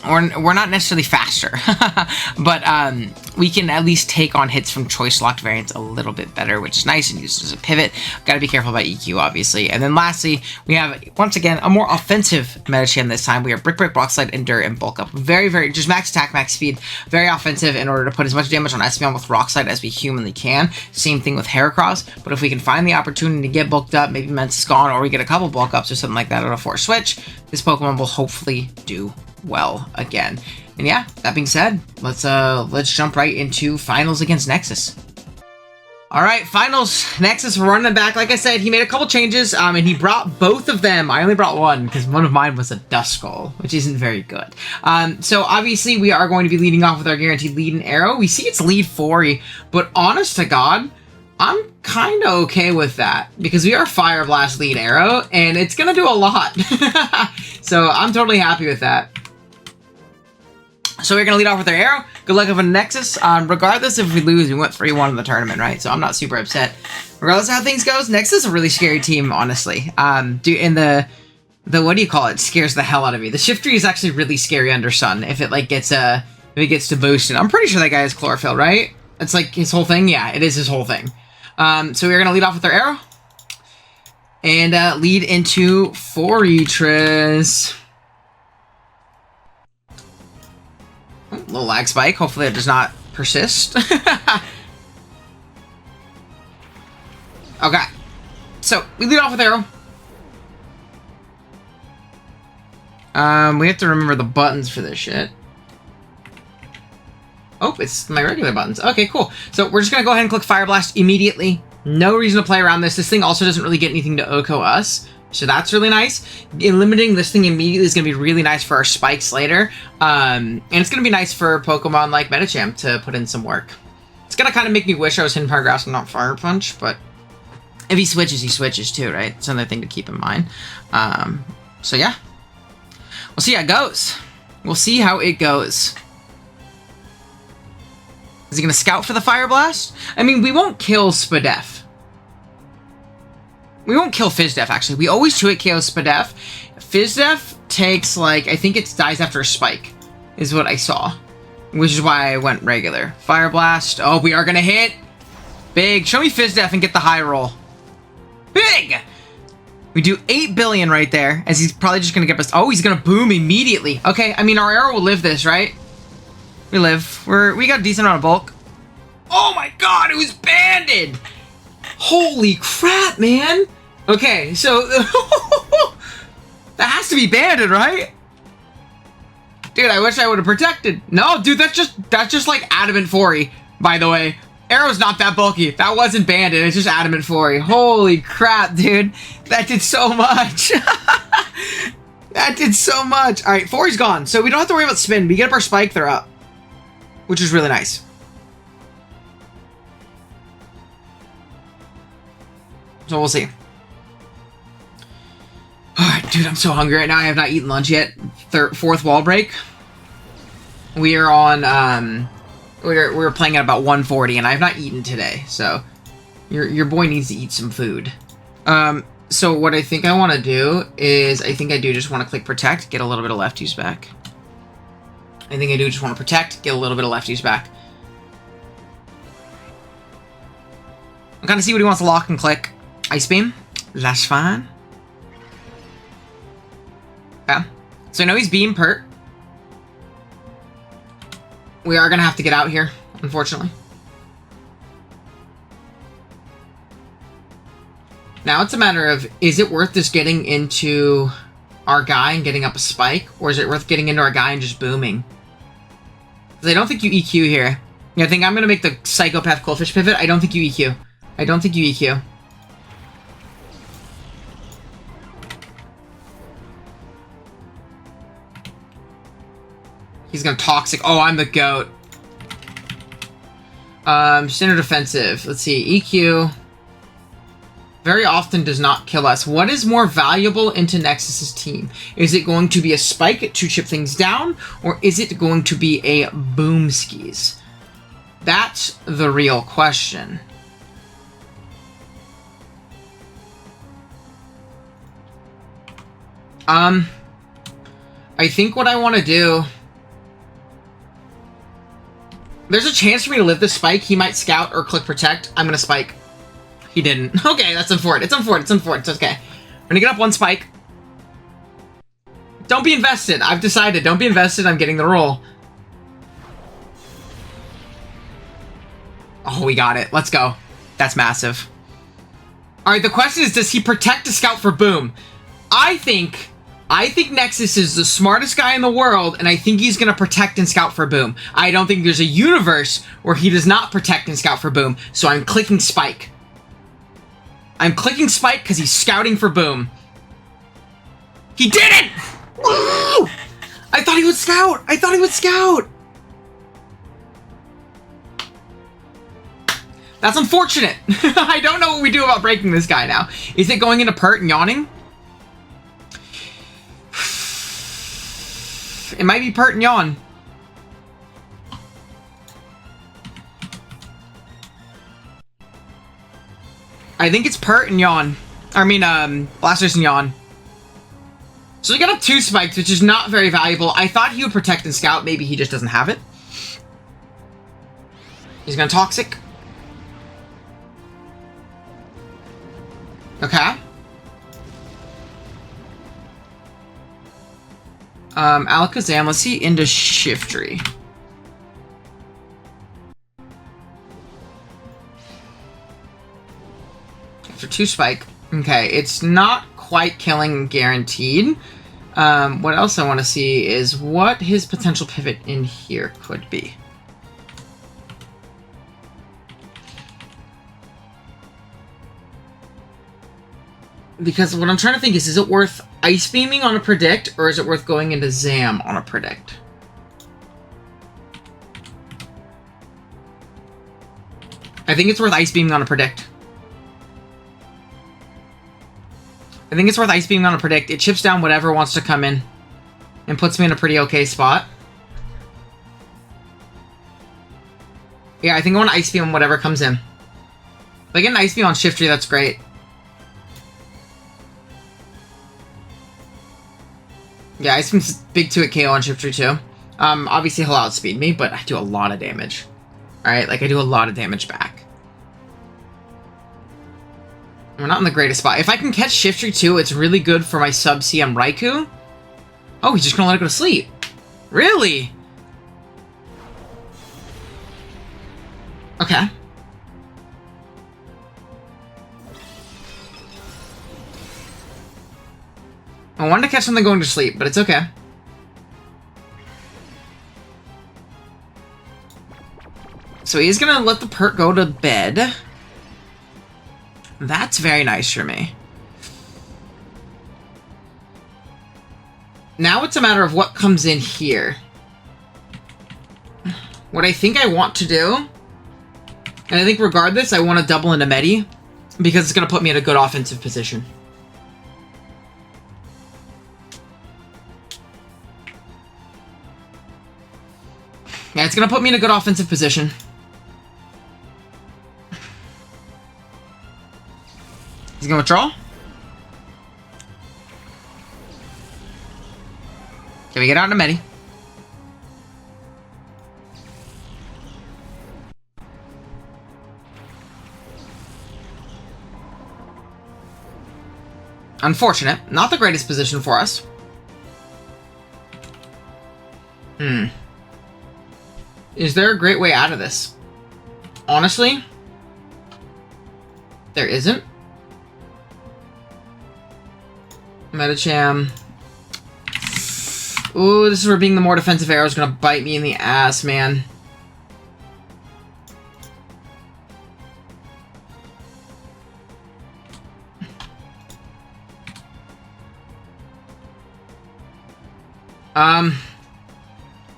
We're not necessarily faster, but we can at least take on hits from choice locked variants a little bit better, which is nice and used as a pivot. Gotta be careful about EQ, obviously. And then lastly, we have, once again, a more offensive Medicham this time. We are Brick Break, Rock Slide, Endure, and Bulk Up. Very, very, just max attack, max speed. Very offensive in order to put as much damage on Espeon with Rock Slide as we humanly can. Same thing with Heracross, but if we can find the opportunity to get bulked up, maybe Mence is gone, or we get a couple bulk ups or something like that on a force switch, this Pokemon will hopefully do well again. And yeah, that being said, let's jump right into finals against Nexus. All right, finals. Nexus, we're running back. Like I said, he made a couple changes, and he brought both of them. I only brought one because one of mine was a Duskull, which isn't very good. So obviously we are going to be leading off with our guaranteed lead and Arrow. We see it's lead 4, but honest to God, I'm kind of okay with that because we are Fire Blast lead Arrow, and it's gonna do a lot. So I'm totally happy with that. So we're going to lead off with our Arrow. Good luck with a Nexus. Regardless if we lose, we went 3-1 in the tournament, right? So I'm not super upset. Regardless of how things goes, Nexus is a really scary team, honestly. And the what do you call it? Scares the hell out of me. The Shiftry is actually really scary under Sun if it like gets if it gets to boost. And I'm pretty sure that guy has Chlorophyll, right? It's like his whole thing. Yeah, it is his whole thing. So we're going to lead off with our Arrow and lead into Forretress. Little lag spike. Hopefully it does not persist. Okay. So, we lead off with Arrow. We have to remember the buttons for this shit. Oh, it's my regular buttons. Okay, cool. So, we're just going to go ahead and click Fire Blast immediately. No reason to play around this. This thing also doesn't really get anything to OHKO us. So that's really nice. Eliminating this thing immediately is going to be really nice for our spikes later. And it's going to be nice for Pokemon like Medicham to put in some work. It's going to kind of make me wish I was hitting Power Grass and not Fire Punch, but if he switches too, right? It's another thing to keep in mind. So yeah. We'll see how it goes. We'll see how it goes. Is he going to scout for the Fire Blast? I mean, we won't kill Spadef. We won't kill Fizdef, actually. We always 2-hit KO Spadef. Fizdef takes, like, I think it dies after a spike, is what I saw. Which is why I went regular. Fire Blast. Oh, we are going to hit. Big. Show me Fizdef and get the high roll. Big! We do 8 billion right there, as he's probably just going to get us. Oh, he's going to boom immediately. Okay, I mean, our arrow will live this, right? We live. We got a decent amount of bulk. Oh my god, it was banded! Holy crap, man! Okay, so... that has to be banded, right? Dude, I wish I would have protected. No, dude, that's just like Adamant Fori, by the way. Arrow's not that bulky. That wasn't banded, it's just Adamant Fori. Holy crap, dude. That did so much. That did so much. Alright, Fori's gone, so we don't have to worry about spin. We get up our spike, they're up. Which is really nice. So we'll see. Alright, dude, I'm so hungry right now. I have not eaten lunch yet. Fourth wall break. We are on, we're playing at about 1:40, and I have not eaten today, so your boy needs to eat some food. So what I think I want to do is, I think I do just want to click protect, get a little bit of lefties back. I think I do just want to protect, get a little bit of lefties back. I'm kind of see what he wants to lock and click. Ice Beam. That's fine. Okay. So I know he's beam pert. We are going to have to get out here, unfortunately. Now it's a matter of, is it worth just getting into our guy and getting up a spike? Or is it worth getting into our guy and just booming? Because I don't think you EQ here. Yeah, I think I'm going to make the Psychopath Coldfish pivot. I don't think you EQ. I don't think you EQ. He's going to Toxic. Oh, I'm the GOAT. Standard Defensive. Let's see. EQ. Very often does not kill us. What is more valuable into Nexus's team? Is it going to be a spike to chip things down? Or is it going to be a boom skis? That's the real question. I think what I want to do... There's a chance for me to live this spike. He might scout or click protect. I'm going to spike. He didn't. Okay, that's unfortunate. It's unfortunate. It's unfortunate. It's okay. I'm going to get up one spike. Don't be invested. I've decided. Don't be invested. I'm getting the roll. Oh, we got it. Let's go. That's massive. Alright, the question is, does he protect to scout for boom? I think Nexus is the smartest guy in the world, and I think he's going to protect and scout for boom. I don't think there's a universe where he does not protect and scout for boom, so I'm clicking spike. I'm clicking spike because he's scouting for boom. He didn't! Woo! I thought he would scout! I thought he would scout! That's unfortunate. I don't know what we do about breaking this guy now. Is it going into pert and yawning? It might be pert and yawn. I think it's pert and yawn. I mean, blasters and yawn. So we got up 2 spikes, which is not very valuable. I thought he would protect and scout. Maybe he just doesn't have it. He's gonna Toxic. Okay. Alakazam, let's see, into Shiftry. After 2 spike. Okay, it's not quite killing guaranteed. What else I want to see is what his potential pivot in here could be. Because what I'm trying to think is it worth Ice Beaming on a Predict, or is it worth going into Zam on a Predict? I think it's worth Ice Beaming on a Predict. I think it's worth Ice Beaming on a Predict. It chips down whatever wants to come in. and puts me in a pretty okay spot. Yeah, I think I want to Ice Beam on whatever comes in. If I get an Ice Beam on Shiftry, that's great. Yeah, Ice Beam's big 2-hit KO on Shiftry too. Obviously he'll outspeed me, but I do a lot of damage. Alright, like I do a lot of damage back. We're not in the greatest spot. If I can catch Shiftry too, it's really good for my sub-CM Raikou. Oh, he's just gonna let it go to sleep. Really? Okay. I wanted to catch something going to sleep, but it's okay. So he's gonna let the perk go to bed. That's very nice for me. Now it's a matter of what comes in here. What I think I want to do, and I think regardless, I want to double into Medi, because it's going to put me in a good offensive position. Yeah, it's going to put me in a good offensive position. He's going to withdraw. Can we get out into Medi? Unfortunate. Not the greatest position for us. Is there a great way out of this? Honestly, there isn't. Medicham. Ooh, this is where being the more defensive arrow is gonna bite me in the ass, man.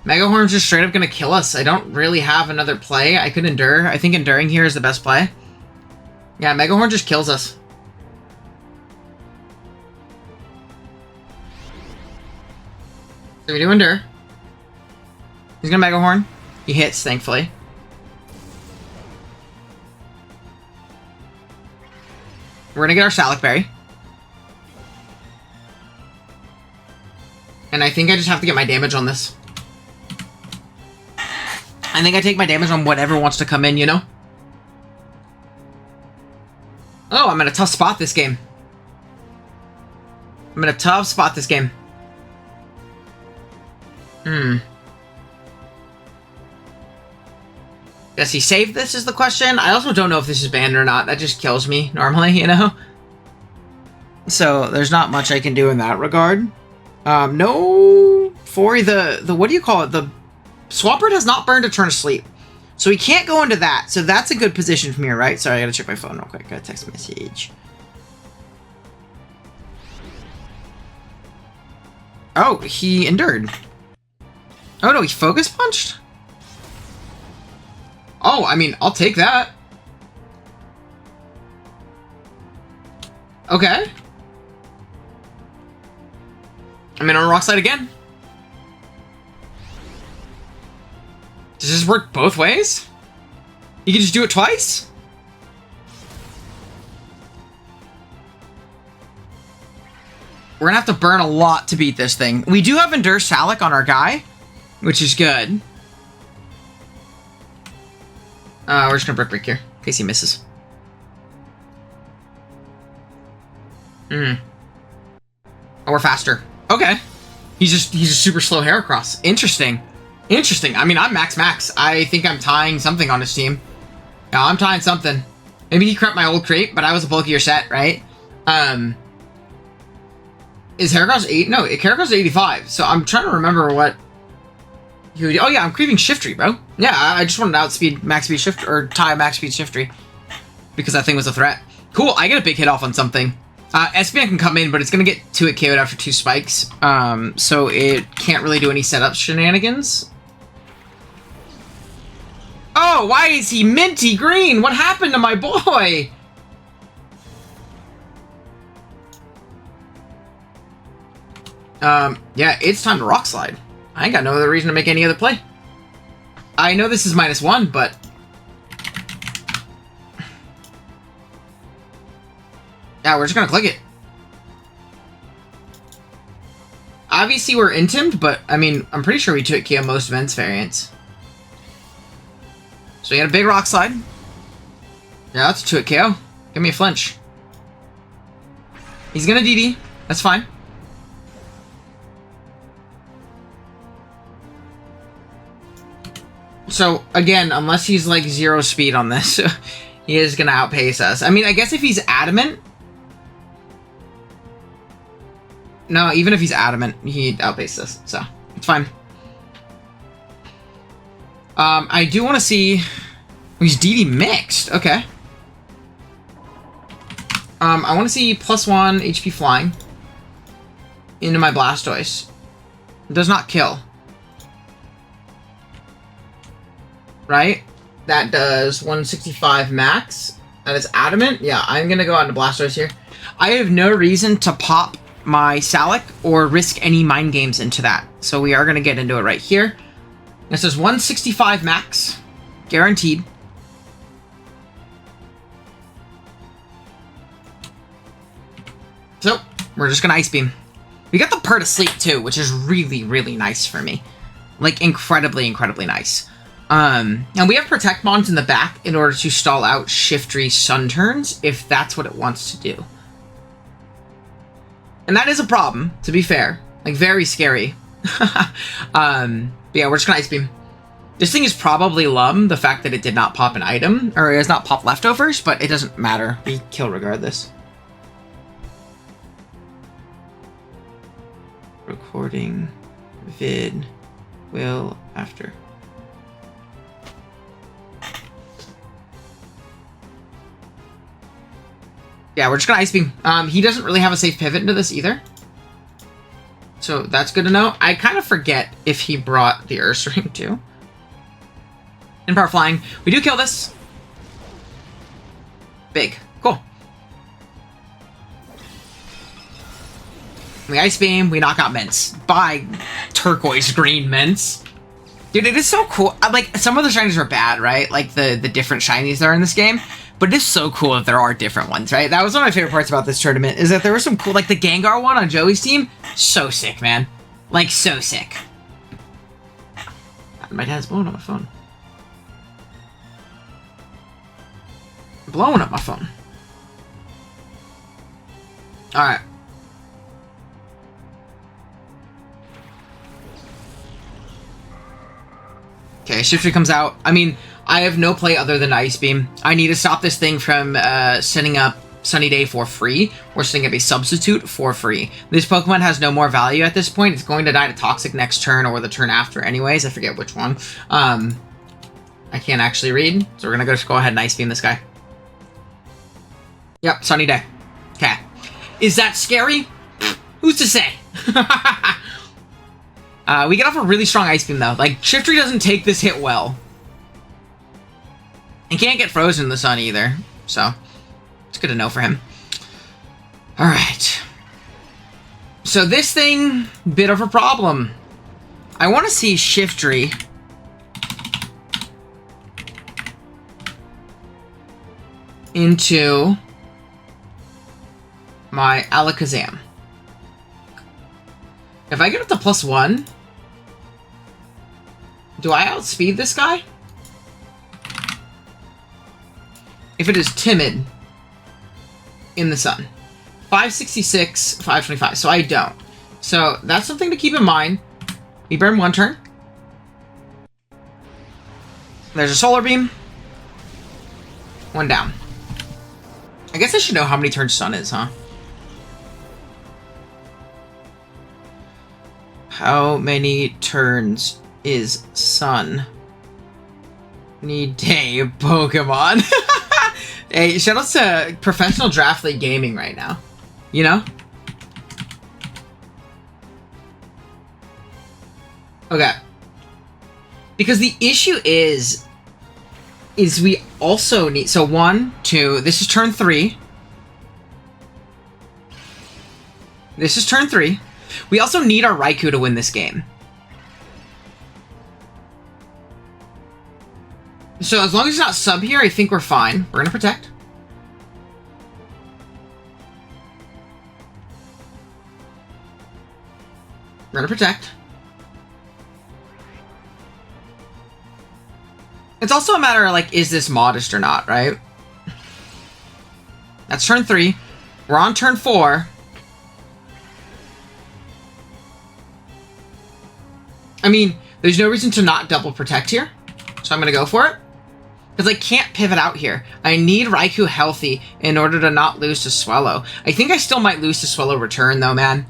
Mega Horn's just straight up gonna kill us. I don't really have another play. I could Endure. I think Enduring here is the best play. Yeah, Mega Horn just kills us. So we do Endure. He's gonna Mega Horn. He hits, thankfully. We're gonna get our Salac Berry. And I think I just have to get my damage on this. I think I take my damage on whatever wants to come in, you know? Oh, I'm in a tough spot this game. I'm in a tough spot this game. Does he save this is the question? I also don't know if this is banned or not. That just kills me normally, you know? So there's not much I can do in that regard. No, for the what do you call it? The Swampert has not burned a turn of sleep. So he can't go into that. So that's a good position from here, right? Sorry, I gotta check my phone real quick. Got a text message. Oh, he endured. Oh no, he focus punched? Oh, I mean, I'll take that. Okay. I'm in on Rock Slide again. Does this work both ways? You can just do it twice? We're gonna have to burn a lot to beat this thing. We do have Endure Salac on our guy, which is good. We're just gonna Brick Break here, in case he misses. Oh, we're faster. Okay. He's a super slow Heracross. Interesting. Interesting. I mean, I'm max. I think I'm tying something on his team. Yeah, I'm tying something. Maybe he crept my old crate, but I was a bulkier set, right? Is Heracross 8? No, Heracross is 85. So I'm trying to remember what he would do. Oh yeah, I'm creeping Shiftry, bro. Yeah, I just wanted to outspeed max speed Shift or tie max speed Shiftry because that thing was a threat. Cool. I get a big hit off on something. SBN can come in, but it's going to get 2-hit KO'd after 2 spikes, so it can't really do any setup shenanigans. Oh, why is he minty green? What happened to my boy? Yeah, it's time to rock slide. I ain't got no other reason to make any other play. I know this is -1, but... yeah, we're just gonna click it. Obviously, we're intimed, but, I mean, I'm pretty sure we 2-hit KO most Vents variants. So we got a big rock slide. Yeah, that's a 2-hit KO. Give me a flinch. He's gonna DD. That's fine. So, again, unless he's, like, 0 speed on this, he is gonna outpace us. I mean, I guess if he's adamant... no, even if he's adamant, he'd outpace us, so it's fine. I do want to see... he's DD mixed, okay. I want to see +1 HP flying into my Blastoise. Does not kill. Right? That does 165 max. That is adamant. Yeah, I'm going to go out into Blastoise here. I have no reason to pop my Salic or risk any mind games into that. So we are going to get into it right here. This is 165 max. Guaranteed. So, we're just gonna Ice Beam. We got the Purr to sleep too, which is really, really nice for me. Like, incredibly, incredibly nice. And we have Protect Mons in the back in order to stall out Shiftry Sun turns, if that's what it wants to do. And that is a problem, to be fair. Like, very scary. But yeah, we're just gonna Ice Beam. This thing is probably Lum, the fact that it did not pop an item, or it has not popped leftovers, but it doesn't matter. We kill regardless. Recording, vid, will, after. Yeah, we're just gonna Ice Beam. He doesn't really have a safe pivot into this either. So that's good to know. I kind of forget if he brought the Ursaring too. In Power Flying. We do kill this. Big. Cool. We Ice Beam, we knock out Mints. By turquoise green Mints. Dude, it is so cool. Like, some of the shinies are bad, right? Like, the different shinies that are in this game. But it is so cool that there are different ones, right? That was one of my favorite parts about this tournament, is that there were some cool, like, the Gengar one on Joey's team. So sick, man. Like, so sick. My dad's blowing up my phone. Blowing up my phone. Alright. Okay, Shiftry comes out. I mean, I have no play other than Ice Beam. I need to stop this thing from setting up Sunny Day for free, or setting up a substitute for free. This Pokemon has no more value at this point. It's going to die to Toxic next turn, or the turn after anyways. I forget which one. I can't actually read, so we're going to go ahead and Ice Beam this guy. Yep, Sunny Day. Okay. Is that scary? Who's to say? We get off a really strong Ice Beam, though. Like, Shiftry doesn't take this hit well. And can't get frozen in the sun, either. So, it's good to know for him. Alright. So, this thing, bit of a problem. I want to see Shiftry into my Alakazam. If I get up to +1, do I outspeed this guy? If it is timid in the sun. 566, 525, so I don't. So that's something to keep in mind. We burn 1 turn. There's a Solar Beam. 1 down. I guess I should know how many turns Sun is, huh? How many turns is Sun? Need day Pokemon. Hey, shout out to professional Draft League gaming right now. You know? Okay. Because the issue is we also need... So 1, 2... This is turn 3. This is turn 3. We also need our Raikou to win this game. So as long as he's not sub here, I think we're fine. We're gonna protect. We're gonna protect. It's also a matter of, like, is this modest or not, right? That's turn 3. We're on turn 4. I mean, there's no reason to not double protect here. So I'm gonna go for it. Because I can't pivot out here. I need Raikou healthy in order to not lose to Swallow. I think I still might lose to Swallow Return, though, man.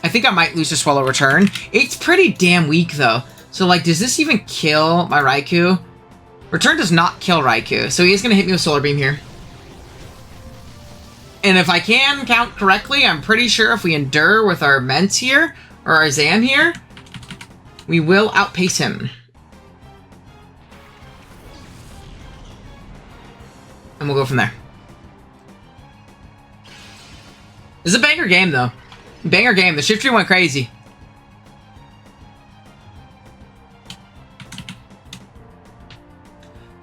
I think I might lose to Swallow Return. It's pretty damn weak, though. So, like, does this even kill my Raikou? Return does not kill Raikou, so he is going to hit me with Solar Beam here. And if I can count correctly, I'm pretty sure if we Endure with our Ments here, or our Zam here, we will outpace him. And we'll go from there. This is a banger game, though. Banger game. The shift tree went crazy.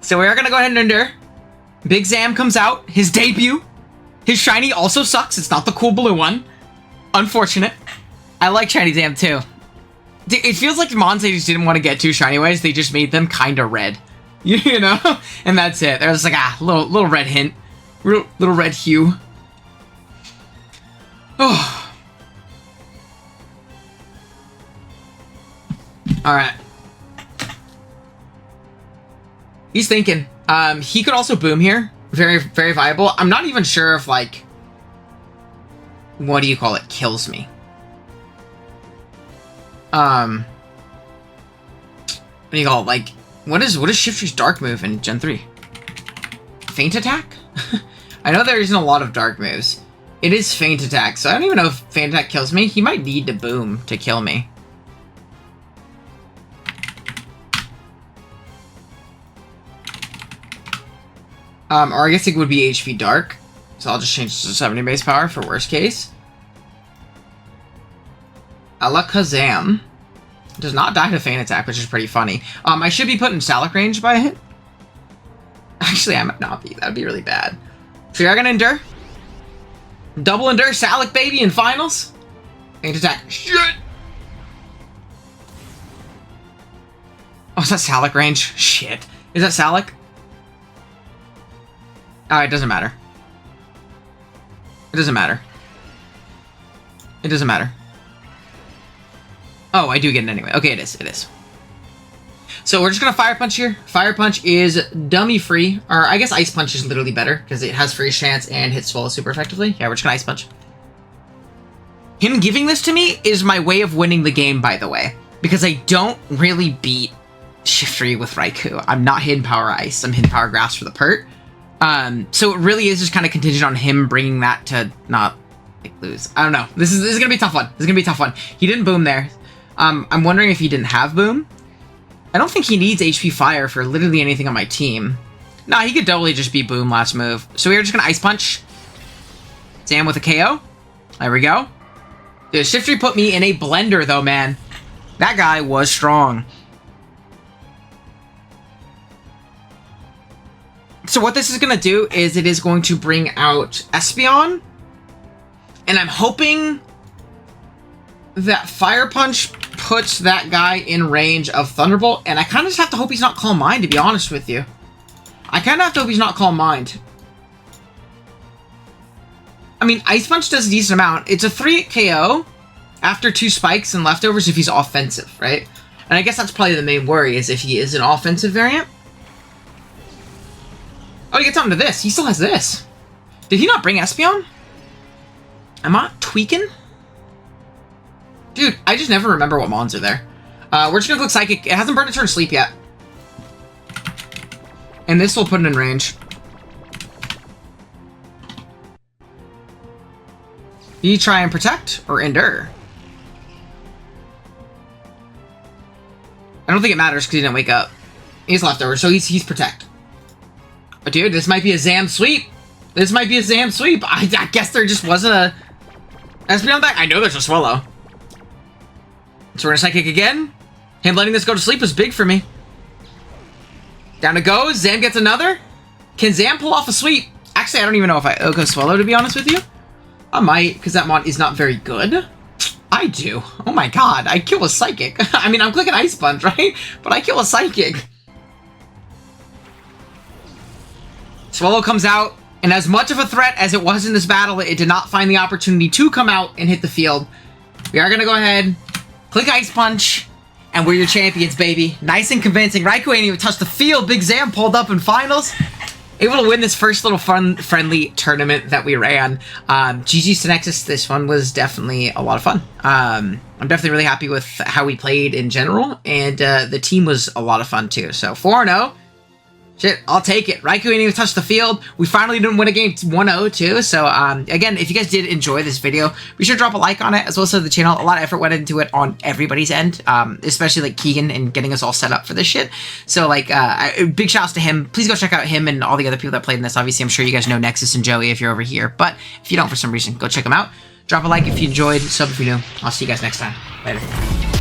So we are going to go ahead and Endure. Big Zam comes out. His debut. His shiny also sucks. It's not the cool blue one. Unfortunate. I like shiny Zam, too. It feels like the Mons, they just didn't want to get too shiny ways. They just made them kind of red. You know? And that's it. There's like a little red hint. Little red hue. Oh. Alright. He's thinking. He could also boom here. Very, very viable. I'm not even sure if, like, what do you call it? Kills me. What do you call it? Like, what is Shiftry's dark move in Gen 3? Feint attack? I know there isn't a lot of dark moves. It is feint attack, so I don't even know if feint attack kills me. He might need to boom to kill me. Or I guess it would be HP dark. So I'll just change to 70 base power for worst case. Alakazam does not die to feint attack, which is pretty funny. I should be put in Salic range by a hit. Actually, I might not be. That would be really bad. So you're gonna Endure. Double Endure Salic, baby, in finals. Feint attack. Shit! Oh, is that Salic range? Shit. Is that Salic? Oh, it doesn't matter. It doesn't matter. It doesn't matter. Oh, I do get it anyway. Okay, it is. It is. So we're just going to Fire Punch here. Fire Punch is dummy free. Or I guess Ice Punch is literally better because it has freeze chance and hits Swallow super effectively. Yeah, we're just going to Ice Punch. Him giving this to me is my way of winning the game, by the way. Because I don't really beat Shiftry with Raikou. I'm not Hidden Power Ice. I'm Hidden Power Grass for the pert. So it really is just kind of contingent on him bringing that to not like, lose. I don't know. This is going to be a tough one. This is going to be a tough one. He didn't boom there. I'm wondering if he didn't have boom. I don't think he needs HP Fire for literally anything on my team. Nah, he could totally just be boom last move. So we are just going to Ice Punch. Zam with a KO. There we go. Dude, Shiftry put me in a blender, though, man. That guy was strong. So what this is going to do is it is going to bring out Espeon. And I'm hoping that Fire Punch puts that guy in range of Thunderbolt. And I kind of just have to hope he's not Calm Mind, to be honest with you. I kind of have to hope he's not Calm Mind. I mean, Ice Punch does a decent amount. It's a 3-hit KO after 2 spikes and leftovers if he's offensive, right? And I guess that's probably the main worry, is if he is an offensive variant. Oh, he gets onto this. He still has this. Did he not bring Espeon? Am I tweaking? Dude, I just never remember what mons are there. We're just gonna click Psychic. It hasn't burned a turn sleep yet. And this will put it in range. Do you try and protect or Endure? I don't think it matters because he didn't wake up. He's leftover, so he's protect. But dude, this might be a Zam sweep. This might be a Zam sweep. I guess there just wasn't a... Espeon back? I know there's a Swallow. So we're gonna Psychic again. Him letting this go to sleep was big for me. Down it goes. Zam gets another. Can Zam pull off a sweep? Actually, I don't even know if I go Swallow, to be honest with you. I might, because that mon is not very good. I do. Oh my god, I kill a Psychic. I mean, I'm clicking Ice Punch, right? But I kill a Psychic. Swallow comes out, and as much of a threat as it was in this battle, it did not find the opportunity to come out and hit the field. We are going to go ahead, click Ice Punch, and we're your champions, baby. Nice and convincing. Raikou ain't even touched the field. Big Zam pulled up in finals. Able to win this first little fun, friendly tournament that we ran. GG's to Nexus. This one was definitely a lot of fun. I'm definitely really happy with how we played in general, and the team was a lot of fun too. So 4-0. Shit, I'll take it. Raikou didn't even touch the field. We finally didn't win a game 1-0 too. So again, if you guys did enjoy this video, be sure to drop a like on it, as well as to the channel. A lot of effort went into it on everybody's end, especially like Keegan and getting us all set up for this shit. So like, big shouts to him. Please go check out him and all the other people that played in this. Obviously, I'm sure you guys know Nexus and Joey if you're over here, but if you don't for some reason, go check them out. Drop a like if you enjoyed, sub if you're new. I'll see you guys next time. Later.